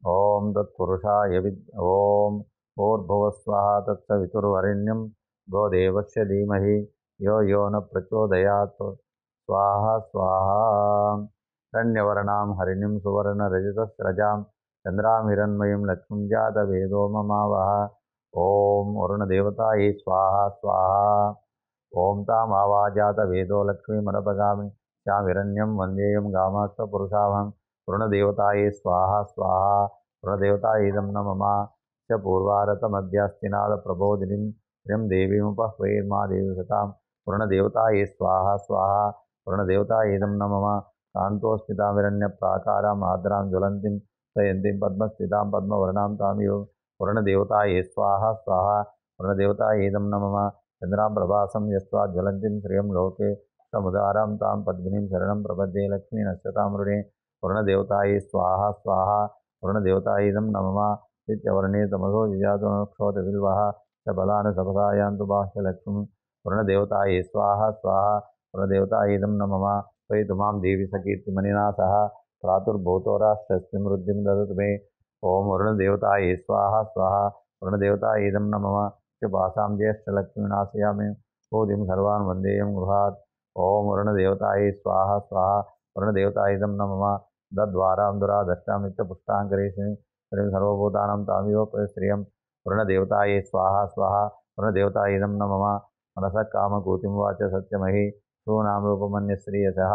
ॐ तत्पुरुषाय ॐ भूर्भुवः स्वाहा तत्सवितुर्वरेण्यं गोदेवस्य धीमहि यो न प्रचोदयात् स्वाहा स्वाहा। रण्यवर्णां हरिणीं सुवर्णरजतस्रजां चन्द्रां हिरण्मयीं लक्ष्मीं जातवेदो ममावह। ॐ वरुणदेवतायै स्वाहा स्वाहा। ॐ तामावाजातवेदो लक्ष्मीमनपगामि श्यामिरण्यं वन्देयं गामास्तपुरुषाभं। वरुणदेवतायै स्वाहा स्वाहा। वरुणदेवतायै नमः च पूर्वारतमध्यास्तिनादप्रबोधिनीं श्रियं देवीमुपह्वैर्मा देवी सतां। वरुणदेवतायै स्वाहा स्वाहा। वरुणदेवतायै नमः कान्तोऽस्मितामिरण्यप्राकाराम् आर्द्रां ज्वलन्तीं शयन्तीं पद्मस्थितां पद्मवर्णां तामियो। वरुणदेवतायै स्वाहा स्वाहा। वरुणदेवतायै नमः चन्द्रां प्रभासं यस्त्वा ज्वलन्तीं श्रियं लोके समुदारां तां पद्मिनीं शरणं प्रपद्ये लक्ष्मी नश्यतां मृणे। वरुणदेवतायै स्वाहा स्वाहा। वरुणदेवतायै नमः नित्यवर्णे तमसो जिजातो नक्षोतविल्वः च बलान् सपदायान्तु बाह्यलक्ष्मीं। वरुणदेवतायै स्वाहा स्वाहा। वरुणदेवतायै नमः त्वयितुमां देवी सकीर्तिमनिना सह प्रातुर्भूतो राष्ट्रस्मिं ददतु मे। ॐ वरुणदेवतायै स्वाहा स्वाहा। वरुणदेवतायै नमः कृपासां ज्येष्ठलक्ष्मीनाशयामि भूतिं सर्वान् वन्देयं गृहात्। ॐ वरुणदेवतायै स्वाहा स्वाहा। वरुणदेवतायै नमः दद्वारां दुराधष्टां नित्यपुष्टाङ्करेशिनि श्रीं सर्वभूतानां तामिव श्रियं। वरुणदेवतायै स्वाहा स्वाहा। वरुणदेवतायै नमः मनसः कामकूतिं वाच सत्यमहि सूनां रूपमन्यश्रीयसः।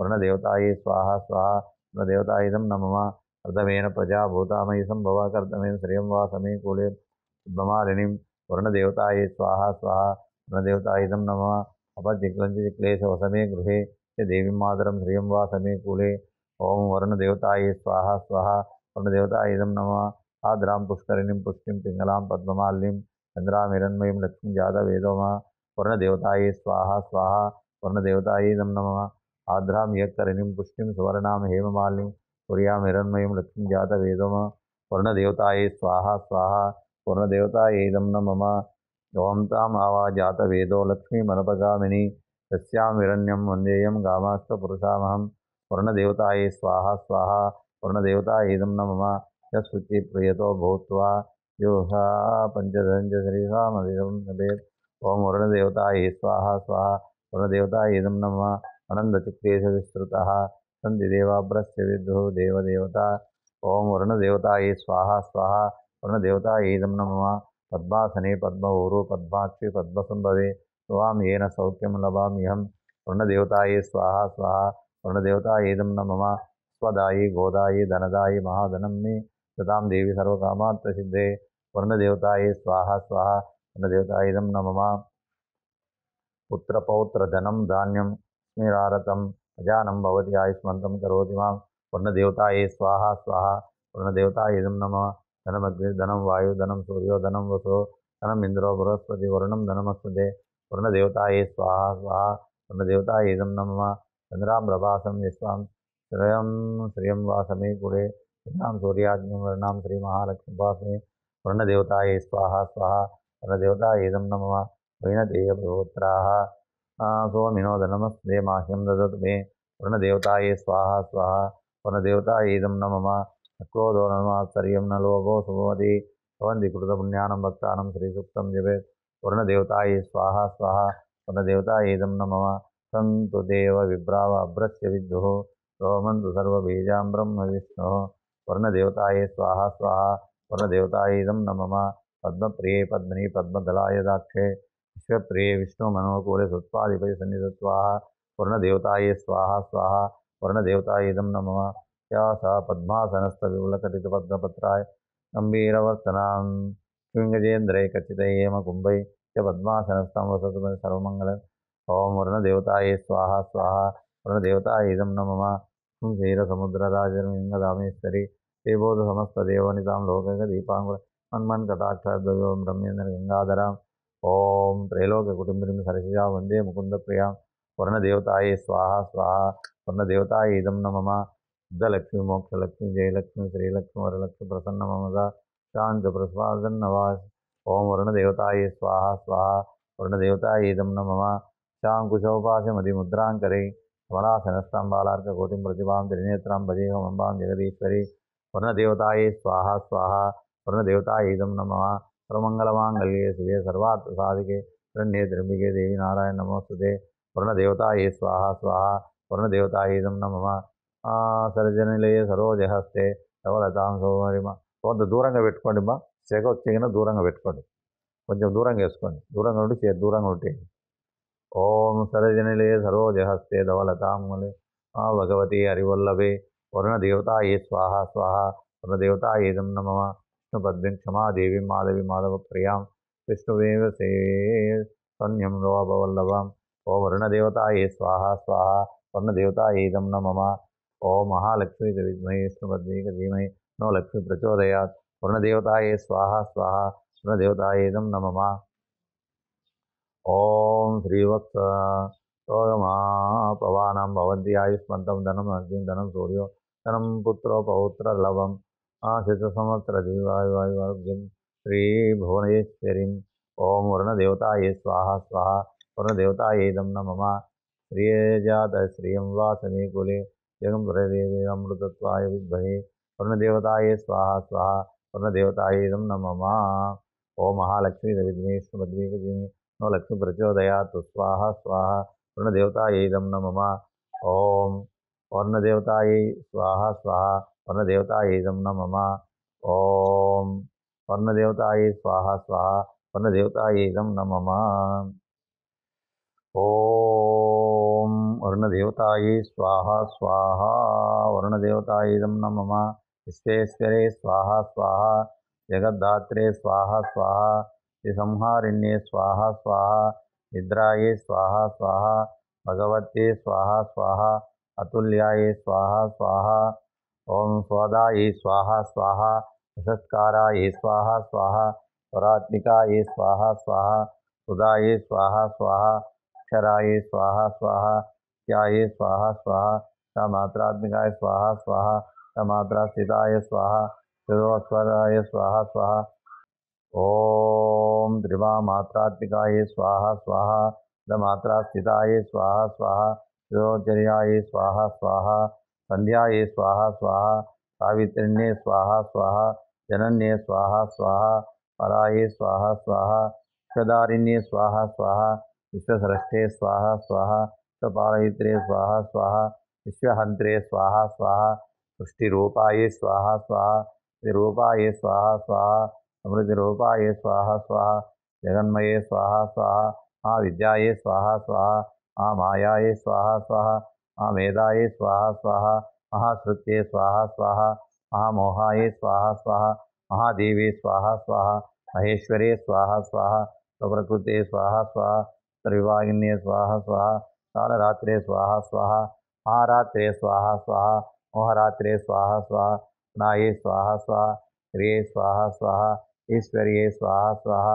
वरुणदेवतायै स्वाहा स्वाहा। वरुणदेवतायै नमः अर्धमेन प्रजा भूतामयि सम्भवा कर्दमेन श्रियं वा समे कूले पद्ममालिनीं। वरुणदेवतायै स्वाहा स्वाहा। वरुणदेवतायै नमः अपचिक्लञ्चिक्लेशवसमे गृहे च देवीं मातरं श्रियं वा समे कूले। ॐ वरुणदेवतायै स्वाहा स्वाहा। वरुणदेवतायै नमः आर्द्रां पुष्करिणीं पुष्टिं पिङ्गलां पद्ममालिनीं चन्द्रां हिरण्मयीं लक्ष्मीं जातवेदोमा। वरुणदेवतायै स्वाहा स्वाहा। वरुणदेवतायै नमः आर्द्रां यक्करिणीं पुष्टिं सुवर्णां हेममालिनीं सूर्यां हिरण्मयीं लक्ष्मीं जातवेदोमा। वरुणदेवतायै स्वाहा स्वाहा। वरुणदेवतायै नमः ॐ ताम् आवाजातवेदो लक्ष्मीमनपगामिनी तस्यां हिरण्यं वन्देयं गामास्तपुरुषामहं। वरुणदेवतायै स्वाहा स्वाहा। वरुणदेवतायै नमः यस्सुचिप्रियतो भूत्वा योहा पञ्चदञ्च श्रीसामदिदं नभेत्। ॐ वरुणदेवतायै स्वाहा स्वाहा। वरुणदेवतायै नमः अनन्दचिक्लेशविस्तृतः सन्ति देवाभ्रस्य विद्युः देवदेवता। ॐ वरुणदेवतायै स्वाहा स्वाहा। वरुणदेवतायै नमः पद्मासने पद्मऊरु पद्माक्षि पद्मसंभवे त्वां येन सौख्यं लभाम्यहं। वरुणदेवतायै स्वाहा स्वाहा। वरुणदेवतायै नमः स्वदायि गोदायि धनदायि महाधनं मे दतां देवी सर्वकामार्थसिद्धे। वरुणदेवतायै स्वाहा स्वाहा। वरुणदेवतायै नमः पुत्रपौत्रधनं धान्यं स्मिरारतं अजानं भवति आयुष्मन्तं करोति मां। वरुणदेवतायै स्वाहा स्वाहा। वरुणदेवतायै नमः धनमग्निर्धनं वायुधनं सूर्यो धनं वसो धनम् इन्द्रो बृहस्पति वरुणं धनमस्तुते। वरुणदेवतायै स्वाहा स्वाहा। वरुणदेवतायै नमः चन्द्रां प्रभासं यस्वां श्रियं वा समे कुले चन्द्रां सूर्याग्निं वर्णां श्रीमहालक्ष्मीपास्मे। वरुणदेवतायै स्वाहा स्वाहा। वरुणदेवतायै नमः वैनतेयपुत्राः सोमिनो धनमस्ते माह्यं ददतु मे। वरुणदेवतायै स्वाहा स्वाहा। वरुणदेवतायै नमः क्रोधो नमाश्चर्यं न लोभो सुभवति भवन्ति कृतपुण्यानां भक्तानां श्रीसूक्तं जपेत्। वरुणदेवतायै स्वाहा स्वाहा। वरुणदेवतायै नमः सन्तु देव विभ्राव अभ्रस्य विद्युः रोमन्तु सर्वबीजां ब्रह्म विष्णुः। वरुणदेवतायै स्वाहा स्वाहा। वरुणदेवतायै नमः पद्मप्रिये पद्मिनी पद्मदलाय दाक्षे विश्वप्रिये विष्णुमनोकूले सुत्वाधिपति सन्निधत्वाः। वरुणदेवतायै स्वाहा स्वाहा। वरुणदेवतायै नमः या सा पद्मासनस्थविपुलकटितपद्मपत्राय गम्भीरवर्तनां श्रीङ्गजेन्द्रैकचितैयेमकुम्भै च पद्मासनस्थं वसतु मे सर्वमङ्गलम्। ॐ वरुणदेवतायै स्वाहा स्वाहा। वरुणदेवतायै नमः क्षीरसमुद्रराजलिङ्गदामेश्वरी देवोधसमस्तदेवनितां लोकैकदीपाङ्कुर मन्मन्कटाक्षाब्दयो ब्रह्मेन्द्रगङ्गाधराम्। ॐ त्रैलोक्यकुटुम्बिनीं सरसिजा वन्दे मुकुन्दप्रियां। वरुणदेवतायै स्वाहा स्वाहा। वरुणदेवतायै नमः सिद्धलक्ष्मी मोक्षलक्ष्मी जयलक्ष्मी श्रीलक्ष्मी वरलक्ष्मी प्रसन्न ममता शांत प्रस्वादन्नवास। ओम वरुणदेवताये स्वाहा स्वाहा वरुणदेवताये इदं नमः। शाङ्कुशोपास्य करे कमलासनस्थां बालार्ककोटिं प्रतिभां त्रिनेत्रां भजेऽहम् अम्बां जगदीश्वरी। वरुणदेवताये स्वाहा स्वाहा वरुणदेवताये इदं नमः। सर्वमङ्गलमाङ्गल्ये शिवे सर्वार्थसाधिके शरण्ये त्र्यम्बिके देवी नारायण नमोस्तुते। वरुणदेवताये स्वाहा स्वाहा वरुणदेवताये इदं नमः। సరజనిలయ సరోజహస్తే ధవలతాం సౌమరిమ. కొంత దూరంగా పెట్టుకోండి మా సెగ వచ్చేగిన దూరంగా పెట్టుకోండి, కొంచెం దూరంగా వేసుకోండి, దూరంగా ఉండి దూరంగా ఉంటే. ఓం సరజనిలయ సరోజహస్తే ధవలతాం భగవతి హరివల్లభే వరుణదేవతాయే స్వాహ స్వాహ వరుణదేవతాయే ఇదం నమః. విష్ణుపద్మిం క్షమాదేవి మాధవి మాధవ ప్రియాం విష్ణువేవ సే సన్యం లోభవల్లభాం. ఓ వరుణదేవతాయే స్వాహ స్వాహ వరుణదేవతాయే ఇదం నమః. ఓం మహాలక్ష్మి విద్మహే విష్ణుపద్మేక ధీమహి నో లక్ష్మి ప్రచోదయాత్. వరుణదేవతాయే స్వాహ స్వాహ వరుణదేవతాయే ఇదం నమః. ఓం శ్రీవత్స పవానాం భవంతి ఆయుష్మంతం ధనం అగ్నిం ధనం సూర్యో ధనం పుత్రో పౌత్ర లవం శత సంవత్సర దీవాయువాయువారోగ్యం శ్రీ భువనేశ్వరిం. ఓం వరుణదేవతాయే స్వాహ స్వాహ వరుణదేవతాయే ఇదం నమః. శ్రీయజాత శ్రియం వాసమే కులే జగం ప్రదేవి అమృతత్వాయ విద్మహే వరుణదేవతాయే స్వాహ స్వాహ వరుణదేవతాయే ఇదం నమః. ఓం మహాలక్ష్మి విద్మహే విష్ణుపద్మేక ధీమహి నో లక్ష్మి ప్రచోదయాత్. స్వాహ స్వాహ వరుణదేవతాయే ఇదం నమః. ఓం వరుణదేవతాయే స్వాహ స్వాహ వరుణదేవతాయే ఇదం నమః. ఓం వరుణదేవతాయే స్వాహ స్వాహ వరుణదేవతాయే ఇదం నమః. ఓం వరుణదేవతాయే స్వాహ స్వాహ వరుణదేవతాయే ఇదం నమః. విశ్వేశ్వరే స్వాహ స్వాహ జగద్ధాత్రే స్వాహ స్వాహ సంహారిణ్యే స్వాహ స్వాహ నిద్రాయే స్వాహ స్వాహ భగవత్యే స్వాహ స్వాహ అతుల్యాయే స్వాహ స్వాహ. ఓం స్వదాయే స్వాహ స్వాహ వసత్కారాయే స్వాహ స్వాహ స్వరాత్మికాయే స్వాహ స్వాహ సుధాయే స్వాహ స్వాహ అక్షరాయే స్వాహ స్వాహ త్యాయే స్వాహ స్వాహ సమాత్రాత్మికాయ స్వాహ స్వాహ సమాత్రాస్థితాయ స్వాహ శిరోస్వరాయ స్వాహ స్వాహ. ఓం త్రివామాత్రాత్మికాయే స్వాహ స్వాహ దమాత్రాస్థితాయే స్వాహ స్వాహ శిరోచర్యాయే స్వాహ స్వాహ సంధ్యాయే స్వాహ స్వాహ సావిత్రిణ్యే స్వాహ స్వాహ జనన్యే స్వాహ స్వాహ పరాయే స్వాహ స్వాహ విశ్వదారిణ్యే స్వాహ స్వాహ విశ్వసృష్టే స్వాహ స్వాహ విశ్వపాలయిత్రే స్వాహ స్వాహ విశ్వహంత్రే స్వాహ స్వాహ సృష్టిరూపాయే స్వాహ స్వాహ రూపాయే స్వాహ స్వాహ సమృద్ధిరూపాయే స్వాహ స్వాహ జగన్మయే స్వాహ స్వాహ విద్యాయే స్వాహ స్వాహ మాయాయే స్వాహ స్వాహ మేధాయే స్వాహ స్వాహ మహాశ్రుత్యే స్వాహ స్వాహ మహామోహాయే స్వాహ స్వాహ మహాదేవే స్వాహ స్వాహ మహేశ్వరే స్వాహ స్వాహ స్వప్రకృతే స్వాహ స్వాహ త్రివాగిన్యే స్వాహ స్వాహ కాలరాత్రే స్వాహ స్వాహ మహారాత్రే స్వాహ స్వాహ మోహరాత్రే స్వాహ స్వాహ నాయే స్వాహ స్వాహ క్రియే స్వాహ స్వాహ ఈశ్వర్యే స్వాహ స్వాహ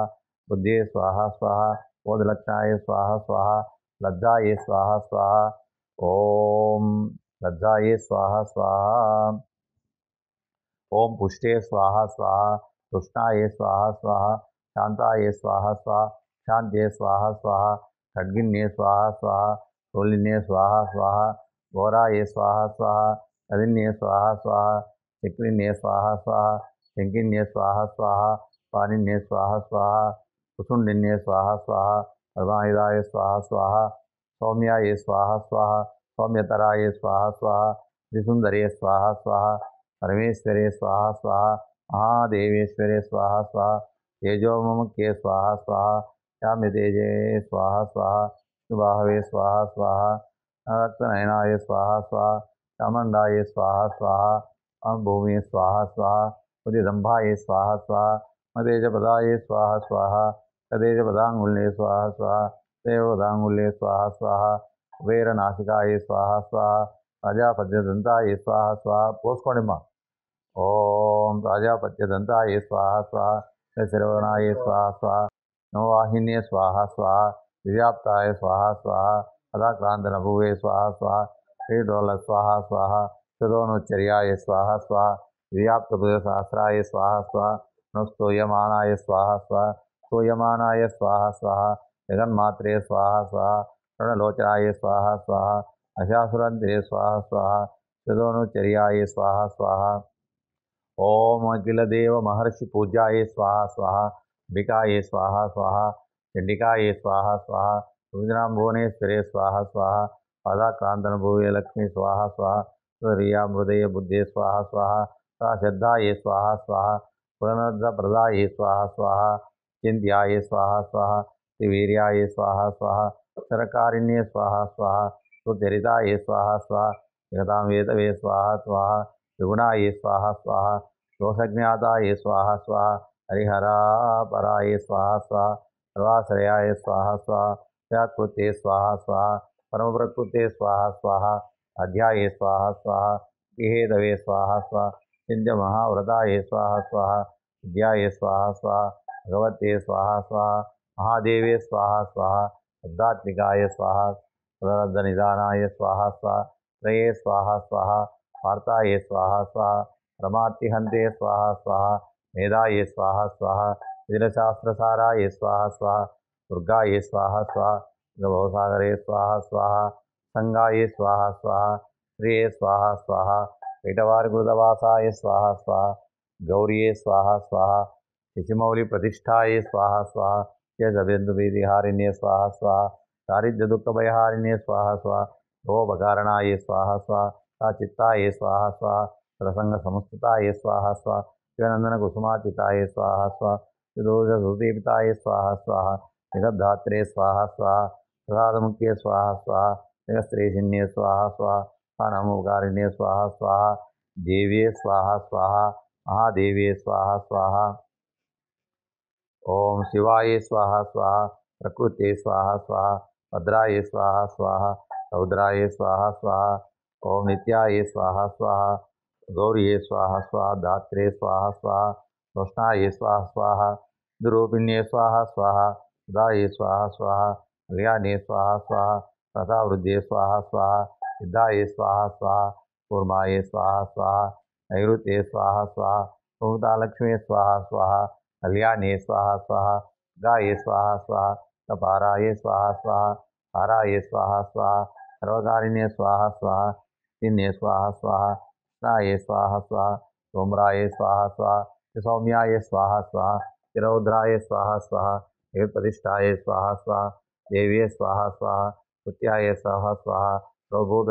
బుద్ధే స్వాహ స్వాహ బోధలక్షణాయ స్వాహ స్వాహ లజ్జాయే స్వాహ స్వాహ. ఓం లజ్జాయే స్వాహ స్వాహ. ఓం పుష్టే స్వాహ స్వాహ తృష్ణాయే స్వాహ స్వాహ శాంతాయే స్వాహ స్వాహ శాంత్యే స్వాహ స్వాహ ఖడ్గిన్యే స్వాహ స్వాహ శూలిన్యే స్వాహ స్వాహ ఘోరాయే స్వాహ స్వాహ కదిన్యే స్వాహ స్వాహ చక్రిన్యే స్వాహ స్వాహ శంకిన్యే స్వాహ స్వాహ పానిన్యే స్వాహ స్వాహ కుసుండిన్యే స్వాహ స్వాహ పరమాయుధాయ స్వాహ స్వాహ సౌమ్యాయే స్వాహ స్వాహ సౌమ్యతరాయే స్వాహ స్వాహ త్రిసుందరే స్వాహ స్వాహ పరమేశ్వరే స్వాహ స్వాహ మహాదేవేశ్వరే స్వాహ స్వాహ తేజోముఖ్యే స్వాహ స్వాహ శామ్యతేజే స్వాహ స్వాహ విష్ణుబాహవే స్వాహ స్వాహ రక్తనయనాయ స్వాహ స్వాహ చాముండాయ స్వాహ స్వాహ భూమి స్వాహ స్వాహ ఉదిదంభాయ స్వాహ స్వాహ మతేజపదాయ స్వాహ స్వాహ తదేజపదాంగుల్యే స్వాహ స్వాహ దేవదాంగుల్యే స్వాహ స్వాహ కుబేరనాశికాయ స్వాహ స్వాహ ప్రజాపత్యదంతాయ స్వాహ స్వాహ. పోసుకోండిమ్మా. ఓం ప్రజాపత్యదంతాయ స్వాహ స్వాహ శరవణాయ స్వాహ స్వాహ నవవాహిన్యే స్వాహ స్వాహ వివ్యాప్తాయ స్వాహ స్వాహ కథాక్రాంతనభువే స్వాహ స్వాహ శ్రీడోల స్వాహ స్వాహ तदोनुच्चर्याय स्वाहा स्वाहा व्याप्तबुधसहस्राय स्वाहा स्वाहा नुस्तूयमानाय स्वाहा स्वाहा स्तूयमानाय स्वाहा स्वाहा जगन्मात्रे स्वाहा स्वाहा रणलोचनाय स्वाहा स्वाहा अशासुरन्त्रे स्वाहा स्वाहा तदोनुच्चर्याय स्वाहा स्वाहा ओम अखिलदेव महर्षि पूज्याय स्वाहा स्वाहा अंबिकाय स्वाहा स्वाहा चंडिकाय स्वाहा स्वाहा रुद्राम्भुवनेश्वरे स्वाहा स्वाहा पादाक्रांतन भुवे लक्ष्मी स्वाहा स्वाहा सूर्या मृदय बुद्धे स्वाहा स्वाहा सा श्रद्धाये स्वाहा स्वाहा पुनर्प्रदाये स्वाहा स्वाहा चिंत्याये स्वाहा स्वाहा त्रिवीर्याये स्वाहा स्वाहा सरकारिण्ये स्वाहा स्वाहा सुचरिताये स्वाहा स्वाहा जगतां वेदवे स्वाहा स्वाहा त्रिगुणाये स्वाहा स्वाहा दोषज्ञाताये स्वाहा स्वाहा हरिहरापराये स्वाहा स्वाहा सर्वाश्रयाय स्वाहा स्वाहा व्याकृते स्वाहा स्वाहा परमप्रकृते स्वाहा स्वाहा अध्याये स्वाहा स्वाहा विहेदवे स्वाहा स्वाहा चिन्त्यमहाव्रताये स्वाहा स्वाहा विद्याये स्वाहा स्वाहा भगवते स्वाहा स्वाहा महादेवे स्वाहा स्वाहा शब्दात्मिकाय स्वाहा प्रदनिधानाय स्वाहा स्वाहा त्रये स्वाहा स्वाहा पार्थाय स्वाहा स्वाहा परमार्तिहन्ते स्वाहा स्वाहा मेधाये स्वाहा स्वाहा विजयशास्त्रसाराय स्वाहा स्वाहा दुर्गाये स्वाहा स्वाहा भवसागरे स्वाहा स्वाहा संगाये स्वाहा स्वाहा श्रिये स्वाहा स्वाहा पीठवारकृतवासाय स्वाहा स्वाहा गौरिये स्वाहा स्वाहा शिशुमौलि प्रतिष्ठाये स्वाहा स्वाहा शेषबिन्दुविहारिण्ये स्वाहा स्वाहा दारिद्र्यदुःखभयहारिण्ये स्वाहा स्वाहा भवभकारणाय स्वाहा स्वाहा चित्ताये स्वाहा स्वाहा प्रसंगसंस्थिताय स्वाहा स्वाहा शिवनन्दनकुसुमाचिताय स्वाहा स्वाहा सुदीपिताय स्वाहा स्वाहा जगद्धात्रे स्वाहा स्वाहा प्रसादमुख्ये स्वाहा स्वाहा जगत्श्रेषिण्ये स्वाहा स्वाहा स्थानमुपकारिण्ये स्वाहा स्वाहा देव्ये स्वाहा स्वाहा महादेव्ये स्वाहा स्वाहा ओम शिवाय स्वाहा स्वाहा प्रकृते स्वाहा स्वाहा भद्राय स्वाहा स्वाहा रौद्राय स्वाहा स्वाहा ओम नित्याय स्वाहा स्वाहा गौरिये स्वाहा स्वाहा दात्रे स्वाहा स्वाहा रोष्णाय स्वाहा स्वाहा दुरूपिण्ये स्वाहा स्वाहा सुधाये स्वाहा स्वाहा कल्याणे स्वाहा स्वाहा तथावृद्धे स्वाहा स्वाहा सिद्धाये स्वाहा स्वाहा कूर्माये स्वाहा स्वाहा नैऋत्ये स्वाहा स्वाहा भूतालक्ष्मी स्वाहा स्वाहा कल्याणे स्वाहा स्वाहा गाये स्वाहा स्वाहा कपाराये स्वाहा स्वाहा हाराये स्वाहा स्वाहा सर्वकारिण्ये स्वाहा स्वाहा तिन्ये स्वाहा स्वाहा कृष्णाये स्वाहा स्वाहा सोमराये स्वाहा स्वाहा सौम्याय स्वाहा स्वाहा तिरौद्राय स्वाहा स्वाहा प्रतिष्ठाये स्वाहा स्वाहा देव्ये स्वाहा स्वाहा कृत्याय स्वाहा स्वाहा प्रबोध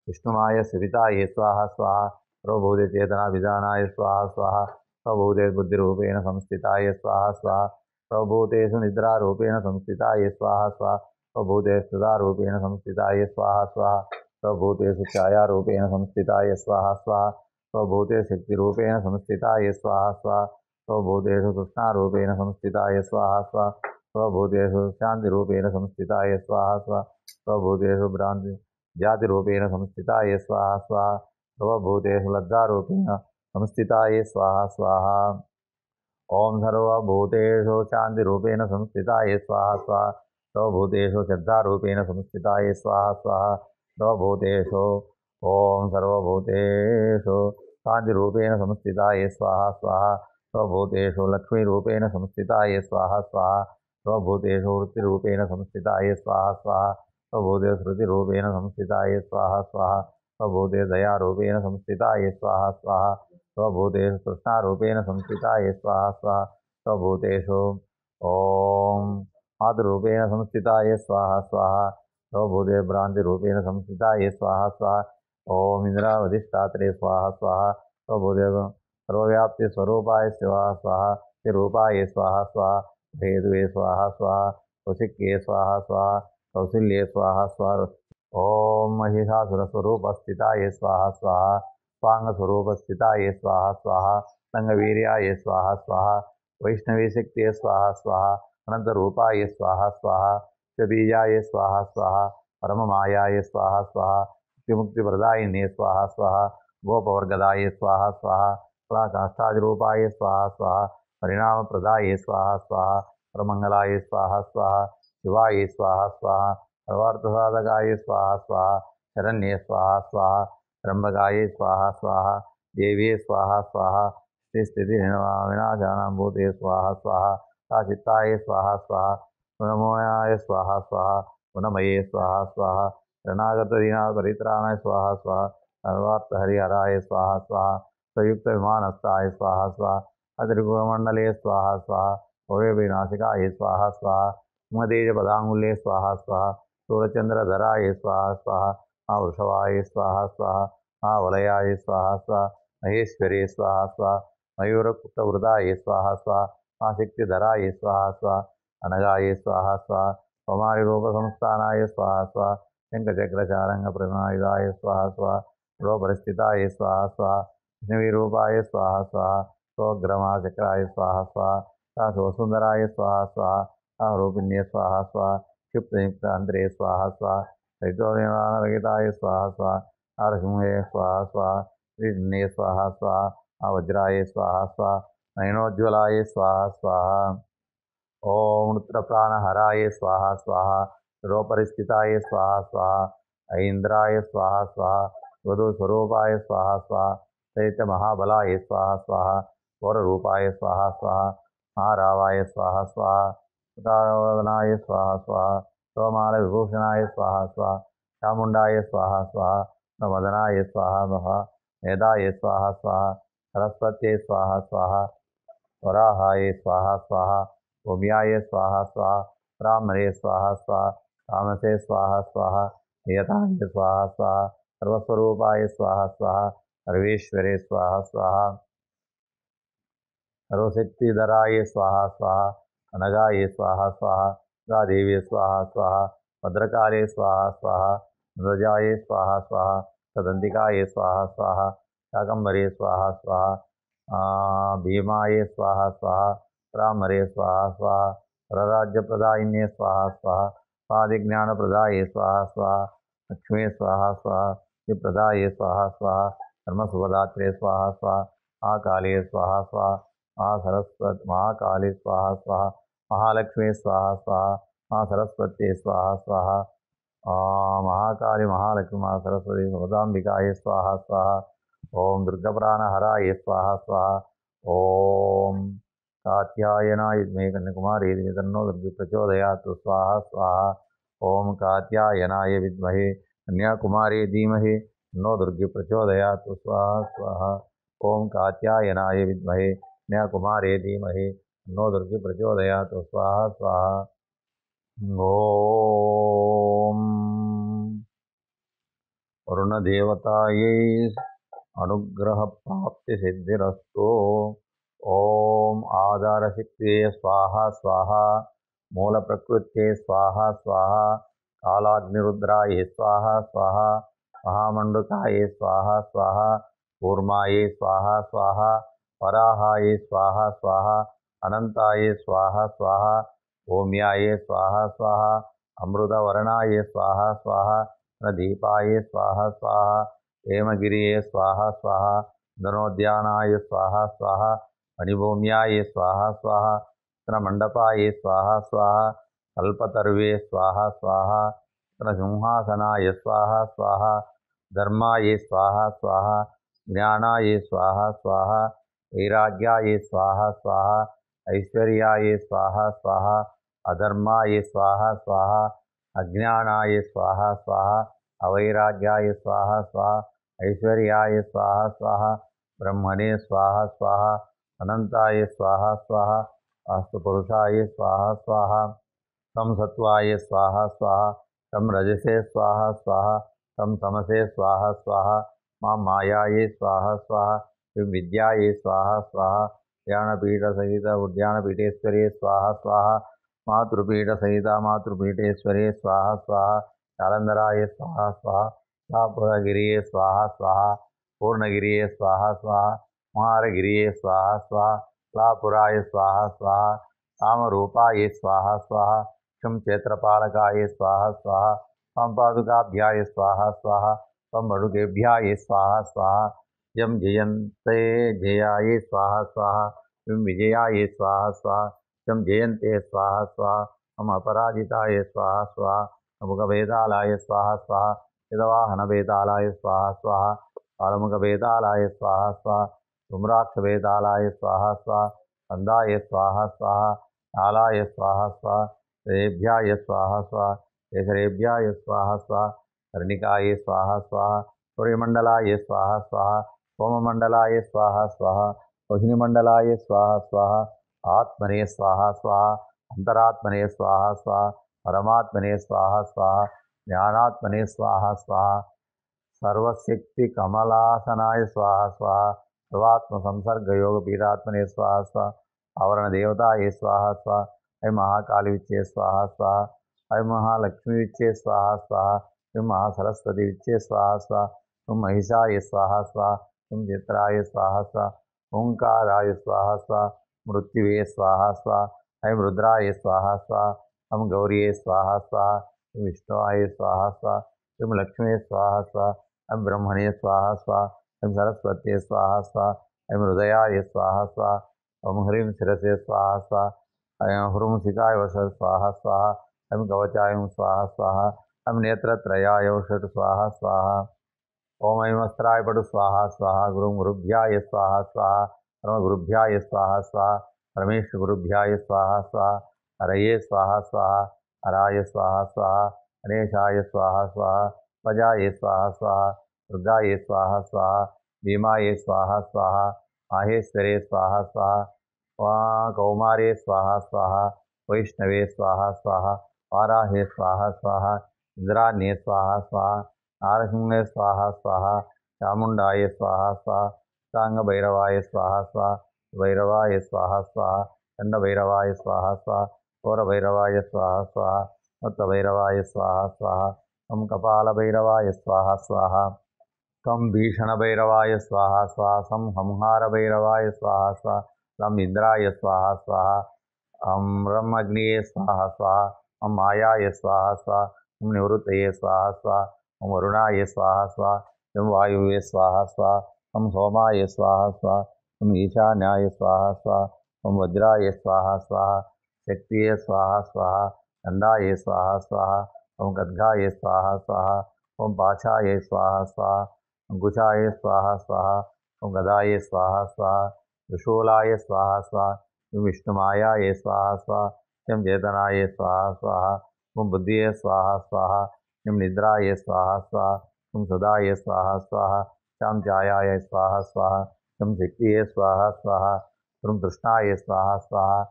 विष्णुमाय सविताये स्वाहा स्वाहा प्रबोधे चेतना विधानाय स्वाहा स्वाहा प्रबोधे बुद्धिरूपेण संस्थिताय स्वाहा स्वाहा प्रबोधेषु निद्रारूपेण संस्थिताय स्वाहा स्वाहा प्रबोधे सुधारूपेण संस्थिताय स्वाहा स्वाहा प्रबोधेषु छायारूपेण संस्थिताय स्वाहा स्वाहा प्रबोधे शक्तिरूपेण संस्थिताय स्वाहा स्वाहा प्रबोधेषु कृष्णारूपेण संस्थिताय स्वाहा स्वाहा प्रबोधेषु शान्तिरूपेण संस्थिताय स्वाहा स्वाहा प्रबोधेषु भ्रान्ति जातिरूपेण संस्थिताय स्वाहा स्वाहा सर्वभूतेषु लज्जारूपेण संस्थिताय स्वाहा स्वाहा ओम सर्वभूतेषु शान्तिरूपेण संस्थिताय स्वाहा स्वाहा सर्वभूतेषु श्रद्धारूपेण संस्थिताय स्वाहा स्वाहा सर्वभूतेषु ओम सर्वभूतेषु शान्तिरूपेण संस्थिताय स्वाहा स्वाहा सर्वभूतेषु लक्ष्मीरूपेण संस्थिताय स्वाहा स्वाहा सर्वभूतेषु वृत्तिरूपेण संस्थिताय स्वाहा स्वाहा सर्वभूतेषु श्रुतिरूपेण संस्थिताय स्वाहा स्वाहा सर्वभूतेषु दयारूपेण संस्थिताय स्वाहा स्वाहा सर्वभूतेषु तृष्णारूपेण संस्थिताय स्वाहा स्वाहा सर्वभूतेषु ओम आदिरूपेण संस्थिताय स्वाहा स्वाहा सर्वभूते भ्रांतिरूपेण संस्थिताय स्वाहा स्वाहा ओम इंद्रावधिष्ठात्रे स्वाहा स्वाहा सर्वभूते सर्वव्याप्ति स्वरूपाय स्वाहा स्वाहा रूपाय स्वाहा स्वाहा भेदवे स्वाहा स्वाहा कौशिक्ये स्वाहा स्वाहा कौशिल्ये स्वाहा स्वाहा ओम महिषासुरस्वरूपस्थिताय स्वाहा स्वाहा स्वांगस्वरूपस्थिताय स्वाहा स्वाहा संगवीर्याय स्वाहा स्वाहा वैष्णवी शक्तिये स्वाहा स्वाहा अनंतरूपाय स्वाहा स्वाहा बीजाय स्वाहा स्वाहा परममायाय स्वाहा स्वाहा मुक्तिप्रदायिने स्वाहा स्वाहा गोपवर्गदाय स्वाहा स्वाहा कलाकाष्ठादिरूपाय स्वाहा स्वाहा परिणामप्रदाय स्वाहा स्वाहा परमंगलाय स्वाहा स्वाहा शिवाय स्वाहा स्वाहा सर्वार्थसाधकाय स्वाहा स्वाहा शरण्ये स्वाहा स्वाहा त्र्यंबकाय स्वाहा स्वाहा देवी स्वाहा स्वाहा स्थिति विनाशानां भूते स्वाहा स्वाहा साचित्ताय स्वाहा स्वाहा गुणमोयाय स्वाहा स्वाहा गुणमये स्वाहा स्वाहा शरणागतदीनाथ परित्राणाय स्वाहा स्वाहा सर्वार्थहरिहराय स्वाहा स्वाहा संयुक्त विमानस्थाय स्वाहा स्वाहा अत्रिगुणमंडले स्वाहा स्वाहा भव्यविनाशिकाय स्वाहा स्वाहा मदेज पदांगुल्ये स्वाहा स्वाहा सूर्यचंद्रधराय स्वाहा स्वाहा वृषभाय स्वाहा स्वाहा वलयाय स्वाहा स्वाहा महेश्वरे स्वाहा स्वाहा मयूरकुटवृताय स्वाहा स्वाहा शक्तिधराय स्वाहा स्वाहा अनगाय स्वाहा स्वाहा कौमारिरूपसंस्थानाय स्वाहा स्वाहा शंखचक्रचारंगप्रणायुधाय स्वाहा स्वाहा रूपरिस्थिताय स्वाहा स्वाहा विष्णुरूपाय स्वाहा स्वाहा स्वग्रमाचक्राय स्वाहा स्वाहा वसुंधराय स्वाहा स्वाहा रूपिण्ये स्वाहा स्वाहा क्षिप्तयुक्त अंतरे स्वाहा स्वाहा रहिताय स्वाहा स्वाहा नरसिंहे स्वाहा स्वाहा श्रीन्ये स्वाहा स्वाहा वज्राय स्वाहा स्वाहा नयनोज्ज्वलाय स्वाहा स्वाहा ओम नृत्रप्राणहराय स्वाहा स्वाहा रूपरिस्थिताय स्वाहा स्वाहा ऐन्द्राय स्वाहा स्वाहा वधुस्वरूपाय स्वाहा स्वाहा चैत्य महाबलाय स्वाहा स्वाहा गौररूपाय स्वाहा स्वाहा महारावाय स्वाहा स्वाहा उदारवदनाय स्वाहा स्वाहा सोमाल विभूषणाय स्वाहा स्वाहा चामुंडाय स्वाहा स्वाहा मदनाय स्वाहा महा मेधाय स्वाहा स्वाहा सरस्वत्यै स्वाहा स्वाहा वराहाय स्वाहा स्वाहा भूम्याय स्वाहा स्वाहा ब्राह्मणे स्वाहा स्वाहा तामसे स्वाहा स्वाहा नियताय स्वाहा स्वाहा सर्वस्वरूपाय स्वाहा स्वाहा सर्वेश्वरे स्वाहा स्वाहा सर्वशक्तिधराय स्वाहा स्वाहा अनगाय स्वाहा स्वाहा गादेवी स्वाहा स्वाहा भद्रकाले स्वाहा स्वाहा ध्वजाय स्वाहा स्वाहा सदंतिकाय स्वाहा स्वाहा शाकंभरे स्वाहा स्वाहा भीमाय स्वाहा स्वाहा ब्राह्मणे स्वाहा स्वाहा प्रराज्यप्रदायिन्ये स्वाहा स्वाहा स्वादिज्ञानप्रदाय स्वाहा स्वाहा लक्ष्मी स्वाहा स्वाहा विप्रदाय स्वाहा स्वाहा धर्मसुभदात्रे स्वाहा स्वाहा महाकाले स्वाहा स्वाहा महासरस्वती महाकाली स्वाहा स्वाहा महालक्ष्मी स्वाहा स्वाहा महासरस्वती स्वाहा स्वाहा महाकाली महालक्ष्मी महासरस्वती सुभदाम्बिकाय स्वाहा स्वाहा ओम दुर्गप्राणहराय स्वाहा स्वाहा ओम कात्यायनाय विद्महे कन्याकुमारी तन्नो दुर्गे प्रचोदयात् स्वाहा स्वाहा ओम कात्यायनाय विद्महे कन्याकुमारी धीमहि तन्नो दुर्गे प्रचोदयात् स्वाहा स्वाहा ओम कात्यायनाय विद्महे कन्याकुमारी धीमहि तन्नो दुर्गे प्रचोदयात् स्वाहा स्वाहा ओम वरुणदेवतायै अनुग्रह प्राप्ति सिद्धिरस्तु ओम आधारशक्तिये स्वाहा स्वाहा मूल प्रकृत्ये स्वाहा स्वाहा कालाग्निरुद्राय स्वाहा स्वाहा महामंडुकाय स्वाहा स्वाहा कूर्माय स्वाहा स्वाहा वराहाय स्वाहा स्वाहा अनंताय स्वाहा स्वाहा ओम्याय स्वाहा स्वाहा अमृतवर्णाय स्वाहा स्वाहा दीपाय स्वाहा स्वाहा हेमगिरिये स्वाहा स्वाहा धनोद्यानाय स्वाहा स्वाहा मणिभूम्याय स्वाहा स्वाहा रत्नमंडपाय स्वाहा स्वाहा कल्पतर्वे स्वाहा स्वाहा रत्नसिंहासनाय स्वाहा स्वाहा धर्माय स्वाहा स्वाहा ज्ञानाय स्वाहा स्वाहा वैराग्याय स्वाहा स्वाहा ऐश्वर्याय स्वाहा स्वाहा अधर्माय स्वाहा स्वाहा अज्ञानाय स्वाहा स्वाहा अवैराग्याय स्वाहा स्वाहा ऐश्वर्याय स्वाहा स्वाहा ब्रह्मणे स्वाहा स्वाहा अनंताय स्वाहा स्वाहा वास्तुपुरुषाय स्वाहा स्वाहा तम सत्वाय स्वाहा स्वाहा तम रजसे स्वाहा स्वाहा तम तमसे स्वाहा स्वाहा मां मायाये स्वाहा स्वाहा विद्याये स्वाहा स्वाहा ज्ञानपीठ सहित उद्यानपीठेश्वरे स्वाहा स्वाहा मातृपीठ सहित मातृपीठेश्वरे स्वाहा स्वाहा जालंधराय स्वाहा स्वाहा लापुरगिरिये स्वाहा स्वाहा पूर्णगिरिये स्वाहा स्वाहा महारगिरिये स्वाहा स्वाहा लापुराय स्वाहा स्वाहा कामरूपाय स्वाहा स्वाहा क्षम क्षेत्रपालकाय स्वाहा स्वाहा पंपादुकाभ्याय स्वाहा स्वाहा पंबड़ुकेभ्याय स्वाहा स्वाहा जम जयन्ते जयाय स्वाहा स्वाहा विम विजयाय स्वाहा स्वाहा जम जयन्ते स्वाहा स्वाहा हम अपराजिताय स्वाहा स्वाहा मुखभेदालाय स्वाहा स्वाहा यदवाहनभेदालाय स्वाहा स्वाहा कालमुखवेतालाय स्वाहा स्वाहा धूम्राक्षवेतालाय स्वाहा स्वाहा स्कन्दाय स्वाहा स्वाहा नालाय स्वाहा स्वाहा रेभ्याय स्वाहा स्वाहा केसरेभ्याय स्वाहा स्वाहा कर्णिकाय स्वाहा स्वाहा सूर्यमण्डलाय स्वाहा स्वाहा सोममण्डलाय स्वाहा स्वाहा रोहिणीमण्डलाय स्वाहा स्वाहा आत्मने स्वाहा स्वाहा अंतरात्मने स्वाहा स्वाहा परमात्मने स्वाहा स्वाहा ज्ञानात्मने स्वाहा स्वाहा सर्वशक्ति कमलासनाय स्वाहा स्वाहा सर्वात्म संसर्ग योग पीठात्मने स्वाहा स्वाहा आवरण देवताये स्वाहा स्वाहा ऐ महाकाली विच्चे स्वाहा स्वाहा ऐ महालक्ष्मी विच्चे स्वाहा स्वाहा ऐ महासरस्वती विच्चे स्वाहा स्वाहा तुम महिषाय स्वाहा स्वाहा तुम चित्राय स्वाहा स्वाहा ओंकाराय स्वाहा स्वाहा मृत्युवे स्वाहा स्वाहा ऐं रुद्राय स्वाहा स्वाहा हम गौरीये स्वाहा स्वाहा विष्णुवाय स्वाहा स्वाहा ऐं लक्ष्मी स्वाहा स्वाहा ऐं ब्रह्मणे स्वाहा स्वाहा ऐं सरस्वती स्वाहा स्वाहा ऐं हृदयाय स्वाहा स्वाहा ओम ह्रीं शिरसे स्वाहा स्वाहा ऐं ह्रूं शिखाय वष स्वाहा स्वाहा ऐं कवचाय स्वाहा स्वाहा ऐं नेत्रत्रयाय षट् स्वाहा स्वाहा ओम ऐं वस्त्राय पटु स्वाहा स्वाहा गुरुं गुरुभ्याय स्वाहा स्वाहा परमगुरुभ्याय स्वाहा स्वाहा परमेश गुरुभ्याय स्वाहा स्वाहा हरये स्वाहा स्वाहा हराय स्वाहा स्वाहा गणेशाय स्वाहा स्वाहा पजाय स्वाहा स्वाहा दुर्गाय स्वाहा स्वाहा भीमाय स्वाहा स्वाहा माहेश्वरे स्वाहा स्वाहा कौमारे स्वाहा स्वाहा वैष्णवे स्वाहा स्वाहा वाराहे स्वाहा स्वाहा इंद्राण्ये स्वाहा स्वाहा नारसिंहे स्वाहा स्वाहा चामुंडाय स्वाहा स्वाहा सांगभैरवाय स्वाहा स्वाहा भैरवाय स्वाहा स्वाहा चंडभैरवाय स्वाहा स्वाहा घोरभैरवाय स्वाहा स्वाहा मत्तभैरवाय स्वाहा स्वाहा कम कपालभैरवाय स्वाहा स्वाहा कम भीषणभैरवाय स्वाहा स्वाहा सम संहारभैरवाय स्वाहा स्वाहा लम इंद्राय स्वाहा स्वाहा रम अग्निये स्वाहा स्वाहा हम मायाय स्वाहा स्वाहा हम निवृत्तये स्वाहा स्वाहा हम वरुणाय स्वाहा स्वाहा हम वायुवे स्वाहा स्वाहा हम सोमाय स्वाहा स्वाहा हम ईशान्याय स्वाहा स्वाहा हम वज्राय स्वाहा स्वाहा शक्तिये स्वाहा स्वाहा चंडाय स्वाहा स्वाहा हम गद्गाय स्वाहा स्वाहा हम पाशाय स्वाहा स्वाहा हम कुशाय स्वाहा स्वाहा हम गदाय स्वाहा स्वाहा त्रिशूलाय स्वाहा स्वाहा हम विष्णुमायाय स्वाहा स्वाहा हम चेतनाय स्वाहा स्वाहा हम बुद्धिये स्वाहा स्वाहा हम निद्राय स्वाहा स्वाहा हम सदाय स्वाहा स्वाहा श्याम छायाय स्वाहा स्वाहा हम शक्तिये स्वाहा स्वाहा हम तृष्णाय स्वाहा स्वाहा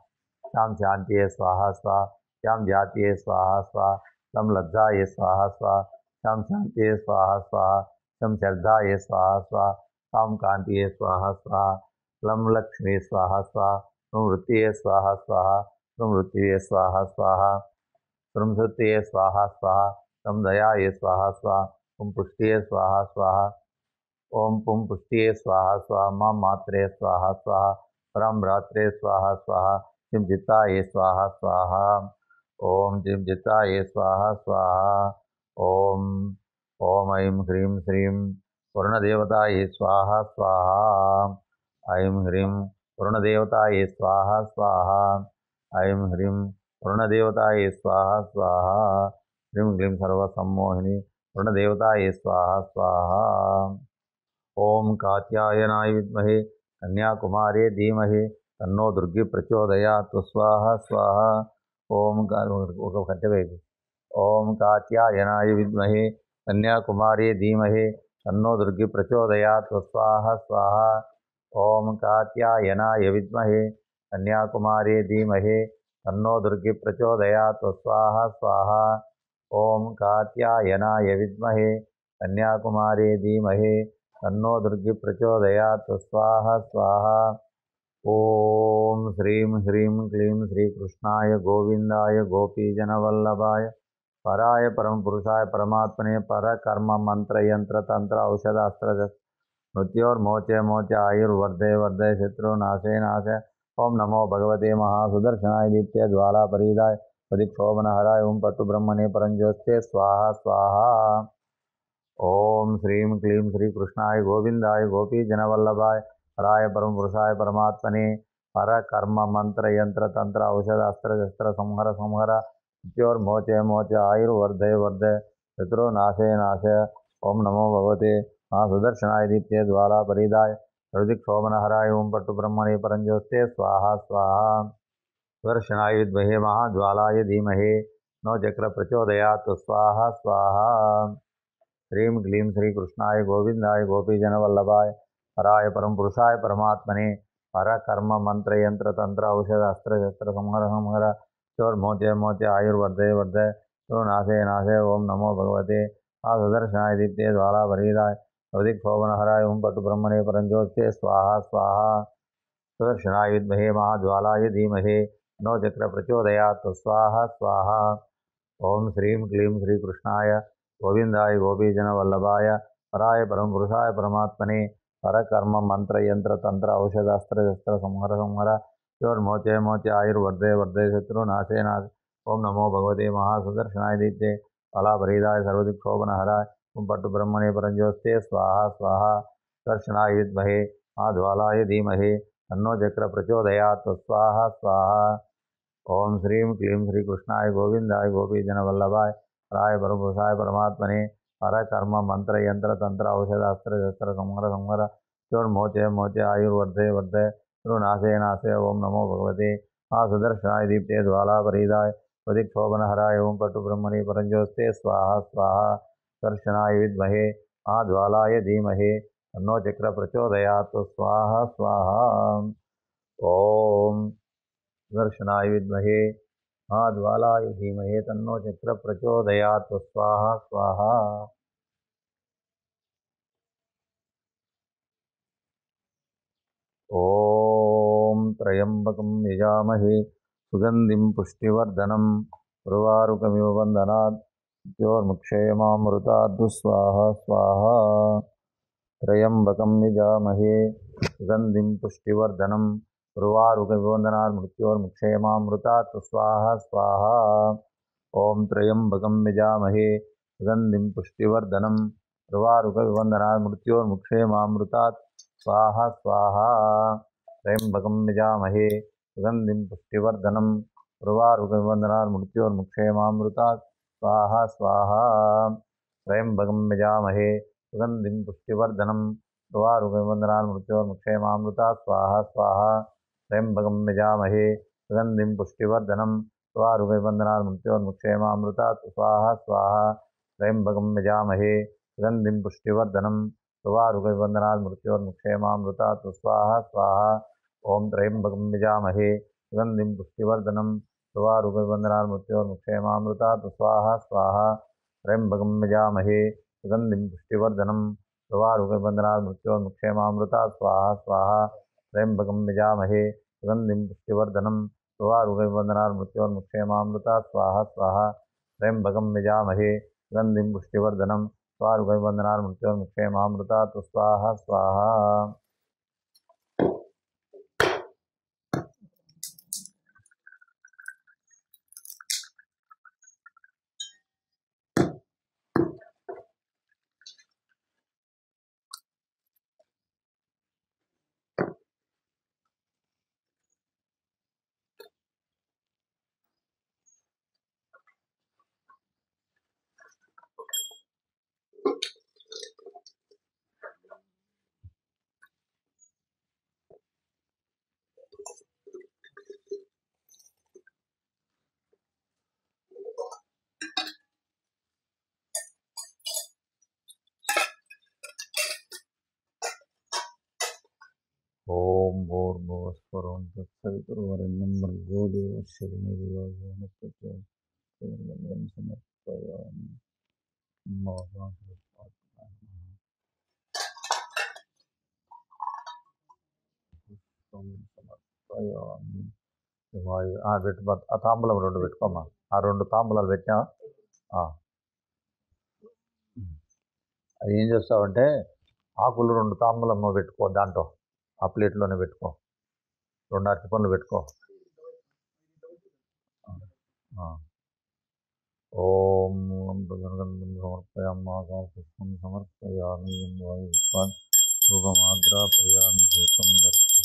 श्याम शांतिये स्वाहा स्वाहा श्याम जातिये स्वाहा स्वाहा श्याम लज्जाय स्वाहा स्वाहा श्याम शांतिये स्वाहा स्वाहा श्याम श्रद्धाये स्वाहा स्वाहा श्याम कांतिये स्वाहा स्वाहा लम लक्ष्मी स्वाहा स्वाहा श्रम वृत्तिये स्वाहा स्वाहा श्रम वृत्तिये स्वाहा स्वाहा श्रम श्रुतिये स्वाहा स्वाहा श्रम दयाये स्वाहा स्वाहा ओम पुष्टिये स्वाहा स्वाहा ओम पुम पुष्टिये स्वाहा स्वाहा मम मात्रे स्वाहा स्वाहा परम भ्रात्रे स्वाहा स्वाहा चिम जिताये स्वाहा स्वाहा ओम चिम जिताये स्वाहा स्वाहा ओम ओम ऐं ह्रीं श्रीं वरुणदेवताये स्वाहा स्वाहा ऐं ह्रीं वरुणदेवताये स्वाहा स्वाहा ऐं ह्रीं वरुणदेवताये स्वाहा स्वाहा ह्रीं क्लीं सर्वसम्मोहिनी वरुणदेवताये स्वाहा स्वाहा ओम कात्यायनाय विद्महे कन्याकुमारी धीमहि तन्नो दुर्गी प्रचोदयात् स्वाहा स्वाहा ओम कट्टवेदि ओम कात्यायनाय विद्महे कन्याकुमारी धीमहि तन्नो दुर्गी प्रचोदयात् स्वाहा स्वाहा ओम कात्यायनाय विद्महे कन्याकुमारी धीमहि तन्नो दुर्गी प्रचोदयात् स्वाहा स्वाहा ओम कात्यायनाय विद्महे कन्याकुमारी धीमहि तन्नो दुर्गी प्रचोदयात् स्वाहा स्वाहा ओम श्रीं ह्रीं क्लीं श्रीकृष्णाय गोविंदाय गोपीजनवल्लभाय पराय परम पुरुषाय परमात्मने परकर्म मंत्र यंत्र तंत्र औषधास्त्र मृत्योर्मोचे मोचे आयुर्वर्धे वर्धे शत्रुनाशे नाशे ओम नमो भगवते महासुदर्शनाय दीप्ते ज्वाला परिदाय प्रदीक्षोभनहराय ओम पट्टु ब्रह्मणे परंज्योत्स्ते स्वाहा स्वाहा ओम श्रीं क्लीं श्रीकृष्णाय गोविंदाय गोपीजनवल्लभाय पराय परम पुरुषाय परमात्मने परकर्म मंत्र यंत्र तंत्र औषधास्त्र शस्त्र संहर संहर मृत्योर्मोचे मोचे आयुर्वर्धे वर्धे शत्रुनाशे नाशे ओम नमो भगवते सुदर्शनाय दीप्ते ज्वालापरीदाय सर्वदिक्शोभनहराय ओं पट्टुब्रह्मणे परञ्ज्योत्स्ते स्वाहा स्वाहा। सुदर्शनाय विद्महे महाज्वालाय धीमहि नो चक्र प्रचोदयात् स्वाहा स्वाहा। श्रीं क्लीं श्रीकृष्णाय गोविंदाय गोपीजनवल्लभाय हराय परमपुरुषाय परमात्मने हर कर्म मंत्र यंत्र तंत्र औषध अस्त्र शस्त्र संहर संहर चोर्मोचे मोचे आयुर्वर्धे वर्धे नाशे नाशे ओम नमो भगवते सुदर्शनाय दीप्ते ज्वालापरीदाय सर्वदिक्शोभनहराय ओं पट्टुब्रह्मणे परञ्ज्योत्स्ते स्वाहा स्वाहा। सुदर्शनाय विद्महे महाज्वालाय धीमहि नो चक्र प्रचोदयात् स्वाहा स्वाहा। ओम श्रीं क्लीं श्रीकृष्णाय गोविंदाय गोपीजनवल्लभाय हराय परमपुरुषाय परमात्मने हर कर्म मंत्र यंत्र तंत्र औषध अस्त्र शस्त्र संहर संहर चोर्मोचे मोचे आयुर्वर्धे वर्धे शत्रुनाशे नाश ओम नमो भगवते महासुदर्शनाय दीप्ते ज्वालापरीदाय सर्वदिक्शोभनहराय ओं पट्टुब्रह्मणे परञ्ज्योत्स्ते स्वाहा स्वाहा। सुदर्शनाय विद्महे महाज्वालाय धीमहि तन्नो चक्र प्रचोदयात् स्वाहा स्वाहा। ओम श्रीं क्लीं श्रीकृष्णाय गोविंदाय गोपीजनवल्लभाय हराय परमपुरुषाय परमात्मने हर कर्म मंत्र यंत्र तंत्र औषध अस्त्र शस्त्र संहर संहर चोर्मोचे मोचे आयुर्वर्धे वर्धे नाशे नाशे ओम नमो भगवते सुदर्शनाय दीप्ते ज्वालापरीदाय सर्वदिक्शोभनहराय ओं पट्टुब्रह्मणे परञ्ज्योत्स्ते स्वाहा स्वाहा। सुदर्शनाय विद्महे महाज्वालाय धीमहि तन्नो चक्र प्रचोदयात् स्वाहा स्वाहा। ओम सुदर्शनाय विद्महे महाज्वालाय धीमहि तन्नो चक्र प्रचोदयात् स्वाहा स्वाहा। ओम त्र्यंबकं यजामहे सुगंधिं पुष्टिवर्धनम् उर्वारुकमिव बन्धनात् मृत्योर्मुक्षयमामृतात् स्वाहा स्वाहा। त्र्यंबकं यजामहे सुगंधिं पुष्टिवर्धनम् उर्वारुकमिव बन्धनात् मृत्योर्मुक्षयमामृतात् स्वाहा स्वाहा। ओम त्र्यंबकं यजामहे सुगंधिं पुष्टिवर्धनम् उर्वारुकमिव बन्धनात् मृत्योर्मुक्षयमामृतात् स्वाहा स्वाहा। त्र्यंबकं यजामहे सुगंधिं पुष्टिवर्धनम् उर्वारुकमिव बन्धनात् मृत्योर्मुक्षयमामृतात् स्वाहा स्वाहा। त्र्यंबकं यजामहे सुगंधिं पुष्टिवर्धनम् उर्वारुकमिव बन्धनात् मृत्योर्मुक्षयमामृतात् स्वाहा स्वाहा। त्र्यंबकं यजामहे सुगंधिं पुष्टिवर्धनम् उर्वारुकमिव बन्धनात् मृत्योर्मुक्षयमामृतात् स्वाहा स्वाहा। त्र्यंबकं यजामहे सुगंधिं पुष्टिवर्धनम् उर्वारुकमिव बन्धनात् मृत्योर्मुक्षयमामृतात् स्वाहा स्वाहा। ओम त्र्यंबकं यजामहे सुगंधिं पुष्टिवर्धनम् उर्वारुकमिव बन्धनात् मृत्योर्मुक्षयमामृतात् स्वाहा स्वाहा। त्र्यंबकं यजामहे सुगंधिं पुष्टिवर्धनम् उर्वारुकमिव बन्धनात् मृत्योर्मुक्षयमामृतात् स्वाहा स्वाहा। त्र्यंबकं यजामहे सुगंधिं पुष्टिवर्धनम् उर्वारुकमिव बन्धनात् मृत्योर्मुक्षयमामृतात् स्वाहा स्वाहा। त्र्यंबकं यजामहे सुगंधिं पुष्टिवर्धनम् उर्वारुकमिव बन्धनात् मृत्योर्मुक्षयमामृतात् स्वाहा स्वाहा। ओम भूर्भुवस्वरं तत्सवितुर्वरेण्यं भर्गो देवस्य धीमहि धियो यो नः प्रचोदयात् समर्पयामि। సమర్పయామి పెట్టు ఆ తాంబూలం రెండు పెట్టుకోమ్మా. ఆ రెండు తాంబూలాలు పెట్టా. అది ఏం చేస్తావంటే ఆకులు రెండు తాంబూలం పెట్టుకో, దాంట్లో ఆ ప్లేట్లోనే పెట్టుకో, రెండు అరటి పండ్లు పెట్టుకో. ఓం సమర్పయామాపుష్పం సమర్పయామి శుభమాగ్రాపయామి భూతం దర్శన.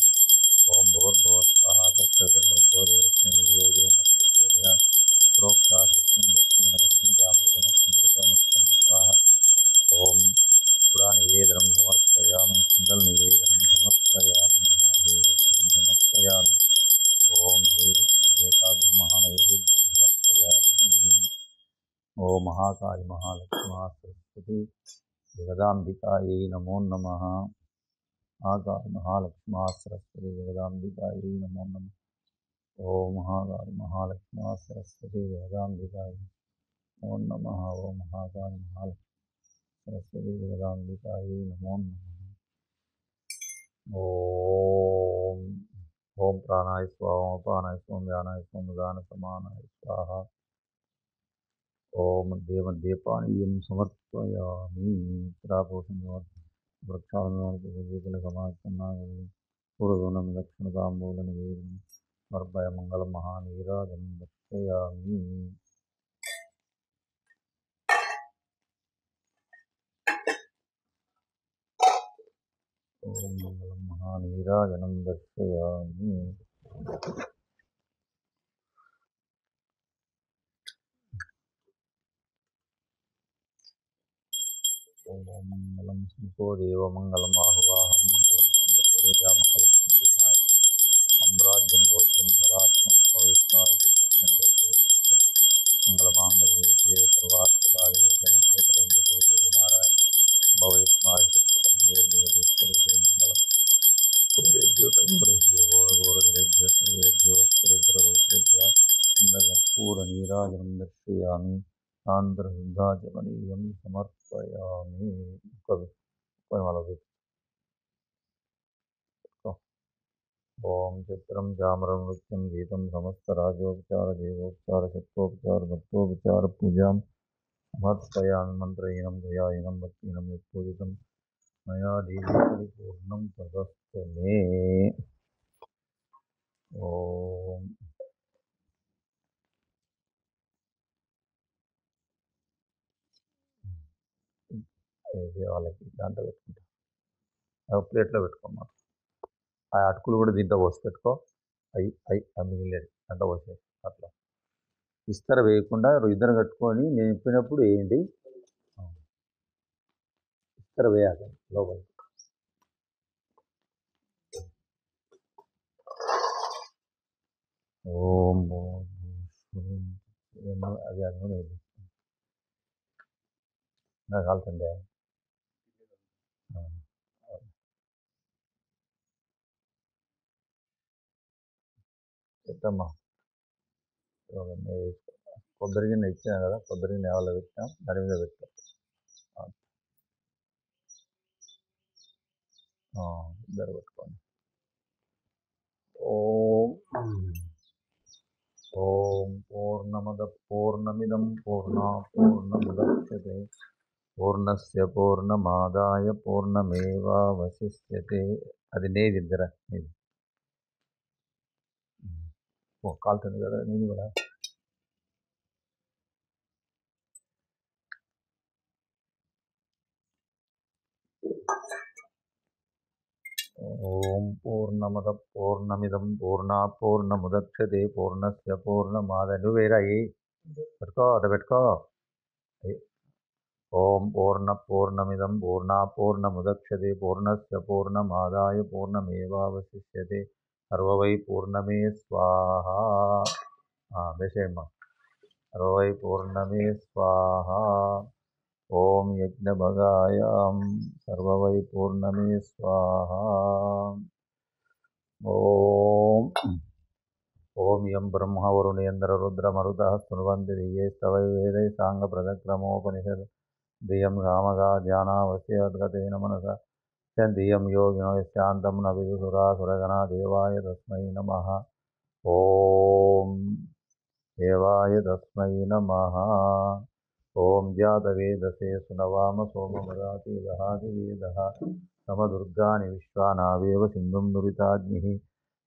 ఓం భూర్భువస్వాహ తత్సవితుర్భర్గో దేవస్య ధియో యో నః ప్రచోదయాత్ ప్రోక్తాత్ సత్యం దక్షిణ భర్గం జామృతమస్మృతో నః స్వాహ. ఓం పురాణ ఏదరం महाकाली महालक्ष्मी सरस्वती जगदाम्बिकायै नमो नमः। महाकाली महालक्ष्मी सरस्वती जगदाम्बिकायै नमो नमः। ओम महाकाली महालक्ष्मी सरस्वती जगदाम्बिकायै नमो नमः। ओम महाकाली महालक्ष्मी सरस्वती जगदाम्बिकायै नमो नमः। ओम प्राणाय स्वाहा अपानाय स्वाहा व्यानाय स्वाहा उदान समानाय स्वाहा। ओम मध्ये मध्ये पानीयं समर्पयामि। वृक्षालसमापन्नागरे पूर्वगुणं दक्षिणताम्बूलनिवेदनं समर्पय मङ्गलं महानीराजनं दर्शयामि। ओम मंगलम महानीराजनं दर्शयामि। ओम मंगलम संतो देव मंगलम आहुवाहन मंगलम पूर्वजा मंगलम विनायक अम्राज्यम भोज्यम स्वराज्यम भविष्याय मंगलमांगल्ये सर्वार्थसाधिके शरण्ये त्र्यंबके देवी नारायण भविष्याय परमेश्वरी देवदेश्वरी मंगलम गोरेभ्यो घोरघोरधरेभ्यो सर्वेभ्यो रुद्ररूपेभ्यः कर्पूरनीराजनं दर्शयामि। आंध्रसुधाचमनीयं समर्पयामि। ओम चित्रं चामरं नृत्यं गीतं समस्तराजोपचार देवोपचार शक्तोपचार भक्तोपचार पूजां समर्पयामि। मन्त्रहीनं क्रियाहीनं भक्तिहीनं यत्पूजितं मया देवी परिपूर्णं तदस्तु मे। ओम వాళ్ళకి దాంట్లో పెట్టుకుంటా ప్లేట్లో పెట్టుకోమ్మా. ఆ అటుకులు కూడా దీంట్లో పోసి పెట్టుకో. అవి మిగిలినది దాంట్లో పోసే అట్లా ఇస్తర వేయకుండా ఇద్దరు కట్టుకొని నేను చెప్పినప్పుడు వేయండి. ఇస్తర వేయాలి లోపలికి. ఓం అది నూనె నాకు కాలుతుందే. పెట్టమ్మా. కొబ్బరి గిన్నె ఇచ్చాను కదా, కొబ్బరి గిన్నె ఎవరిలో పెట్టాం దాని మీద పెట్టాం. ఇద్దరు పెట్టుకోండి. ఓం ఓం పూర్ణమద పూర్ణమిదం పూర్ణముదచ్యతే పూర్ణస్య పూర్ణమాదాయ పూర్ణమేవావశిష్యతే. అది నేది దగ్గర నీది కాలుతుంది కదా, నీది కూడా. ఓం పూర్ణమద పూర్ణమిదం పూర్ణముదచ్యతే పూర్ణస్య పూర్ణమాదాయ. నువ్వు వేరా పెట్టుకో, అట్లా పెట్టుకో. ఓం పూర్ణమిదం పూర్ణముదచ్యతే పూర్ణస్య పూర్ణమాదాయ పూర్ణమేవావశిష్యతే సర్వవై పూర్ణమే స్వాహ. వేసేయమ్మా. సర్వవై పూర్ణమే స్వాహ. ఓం యజ్ఞభగాయాం సర్వవై పూర్ణమే స్వాహ. ఓం యం బ్రహ్మ వరుణేంద్ర రుద్ర మరుతః స్తునువంతి దివ్యైస్తవై వేదై సాంగప్రదక్రమోపనిషద్ ధియం సామగా ధ్యానావస్యద్గతేన మనసా ధియం యోగినో యస్యాంతం న విదుసురాసురగణా దేవాయ తస్మై నమః. ఓం దేవాయ తస్మై నమః. ఓం జాతవేదసే సునవామ సోమమదాతి దహాతి వేదః సమదుర్గాని విశ్వానావేవ సింధుం దురితాగ్నిః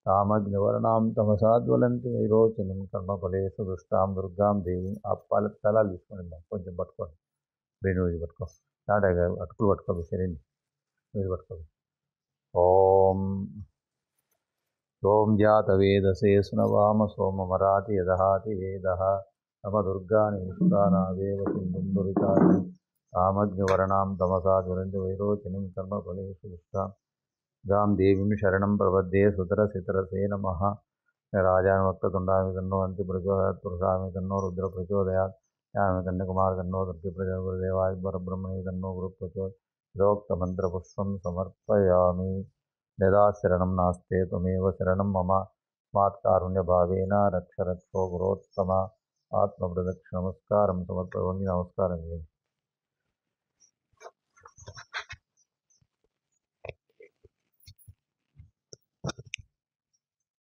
తామగ్నివర్ణాం తమసాజ్వలంతి వైరోచనిం కర్మఫలేషు దుష్టాం దుర్గాం దేవిం. ఆ ఫలాలు తీసుకోండి, కొంచెం పట్టుకోండి. వేణువు పట్టుకో, స్టార్ట్ అయ్యారు. అటుకులు పట్టుకోదు సరేండి, మీరు పట్టుకోదు. ఓం జాతవేదసే సునవామ సోమమరాతి దహాతి వేదః సమదుర్గాని విశ్వానావేవ సింధుం దురితాగ్నిః తామగ్నివర్ణాం తమసా జ్వలంతి వైరోచనిం కర్మఫలేషు దుష్టాం గాం దేవీం శరణం ప్రపద్యే సుతరసితరసే నమః. రాజానువక్త తుండామి తన్నో అంతి ప్రచోదయాత్ పురుషామి తన్నో రుద్ర ప్రచోదయాత్ कन्याकुमार तन्नो दुर्गे प्रचोदयात् गुरुदेवाय परब्रह्मणे तन्नो गुरु प्रचोदयात् यथोक्तमन्त्रपुष्पं समर्पयामि यदा शरणं नास्ते त्वमेव शरणं मम स्मात्कारुण्यभावेन रक्ष रक्षो गुरोत्तम आत्मप्रदक्षिणमस्कारं समर्पयामि नमस्कारं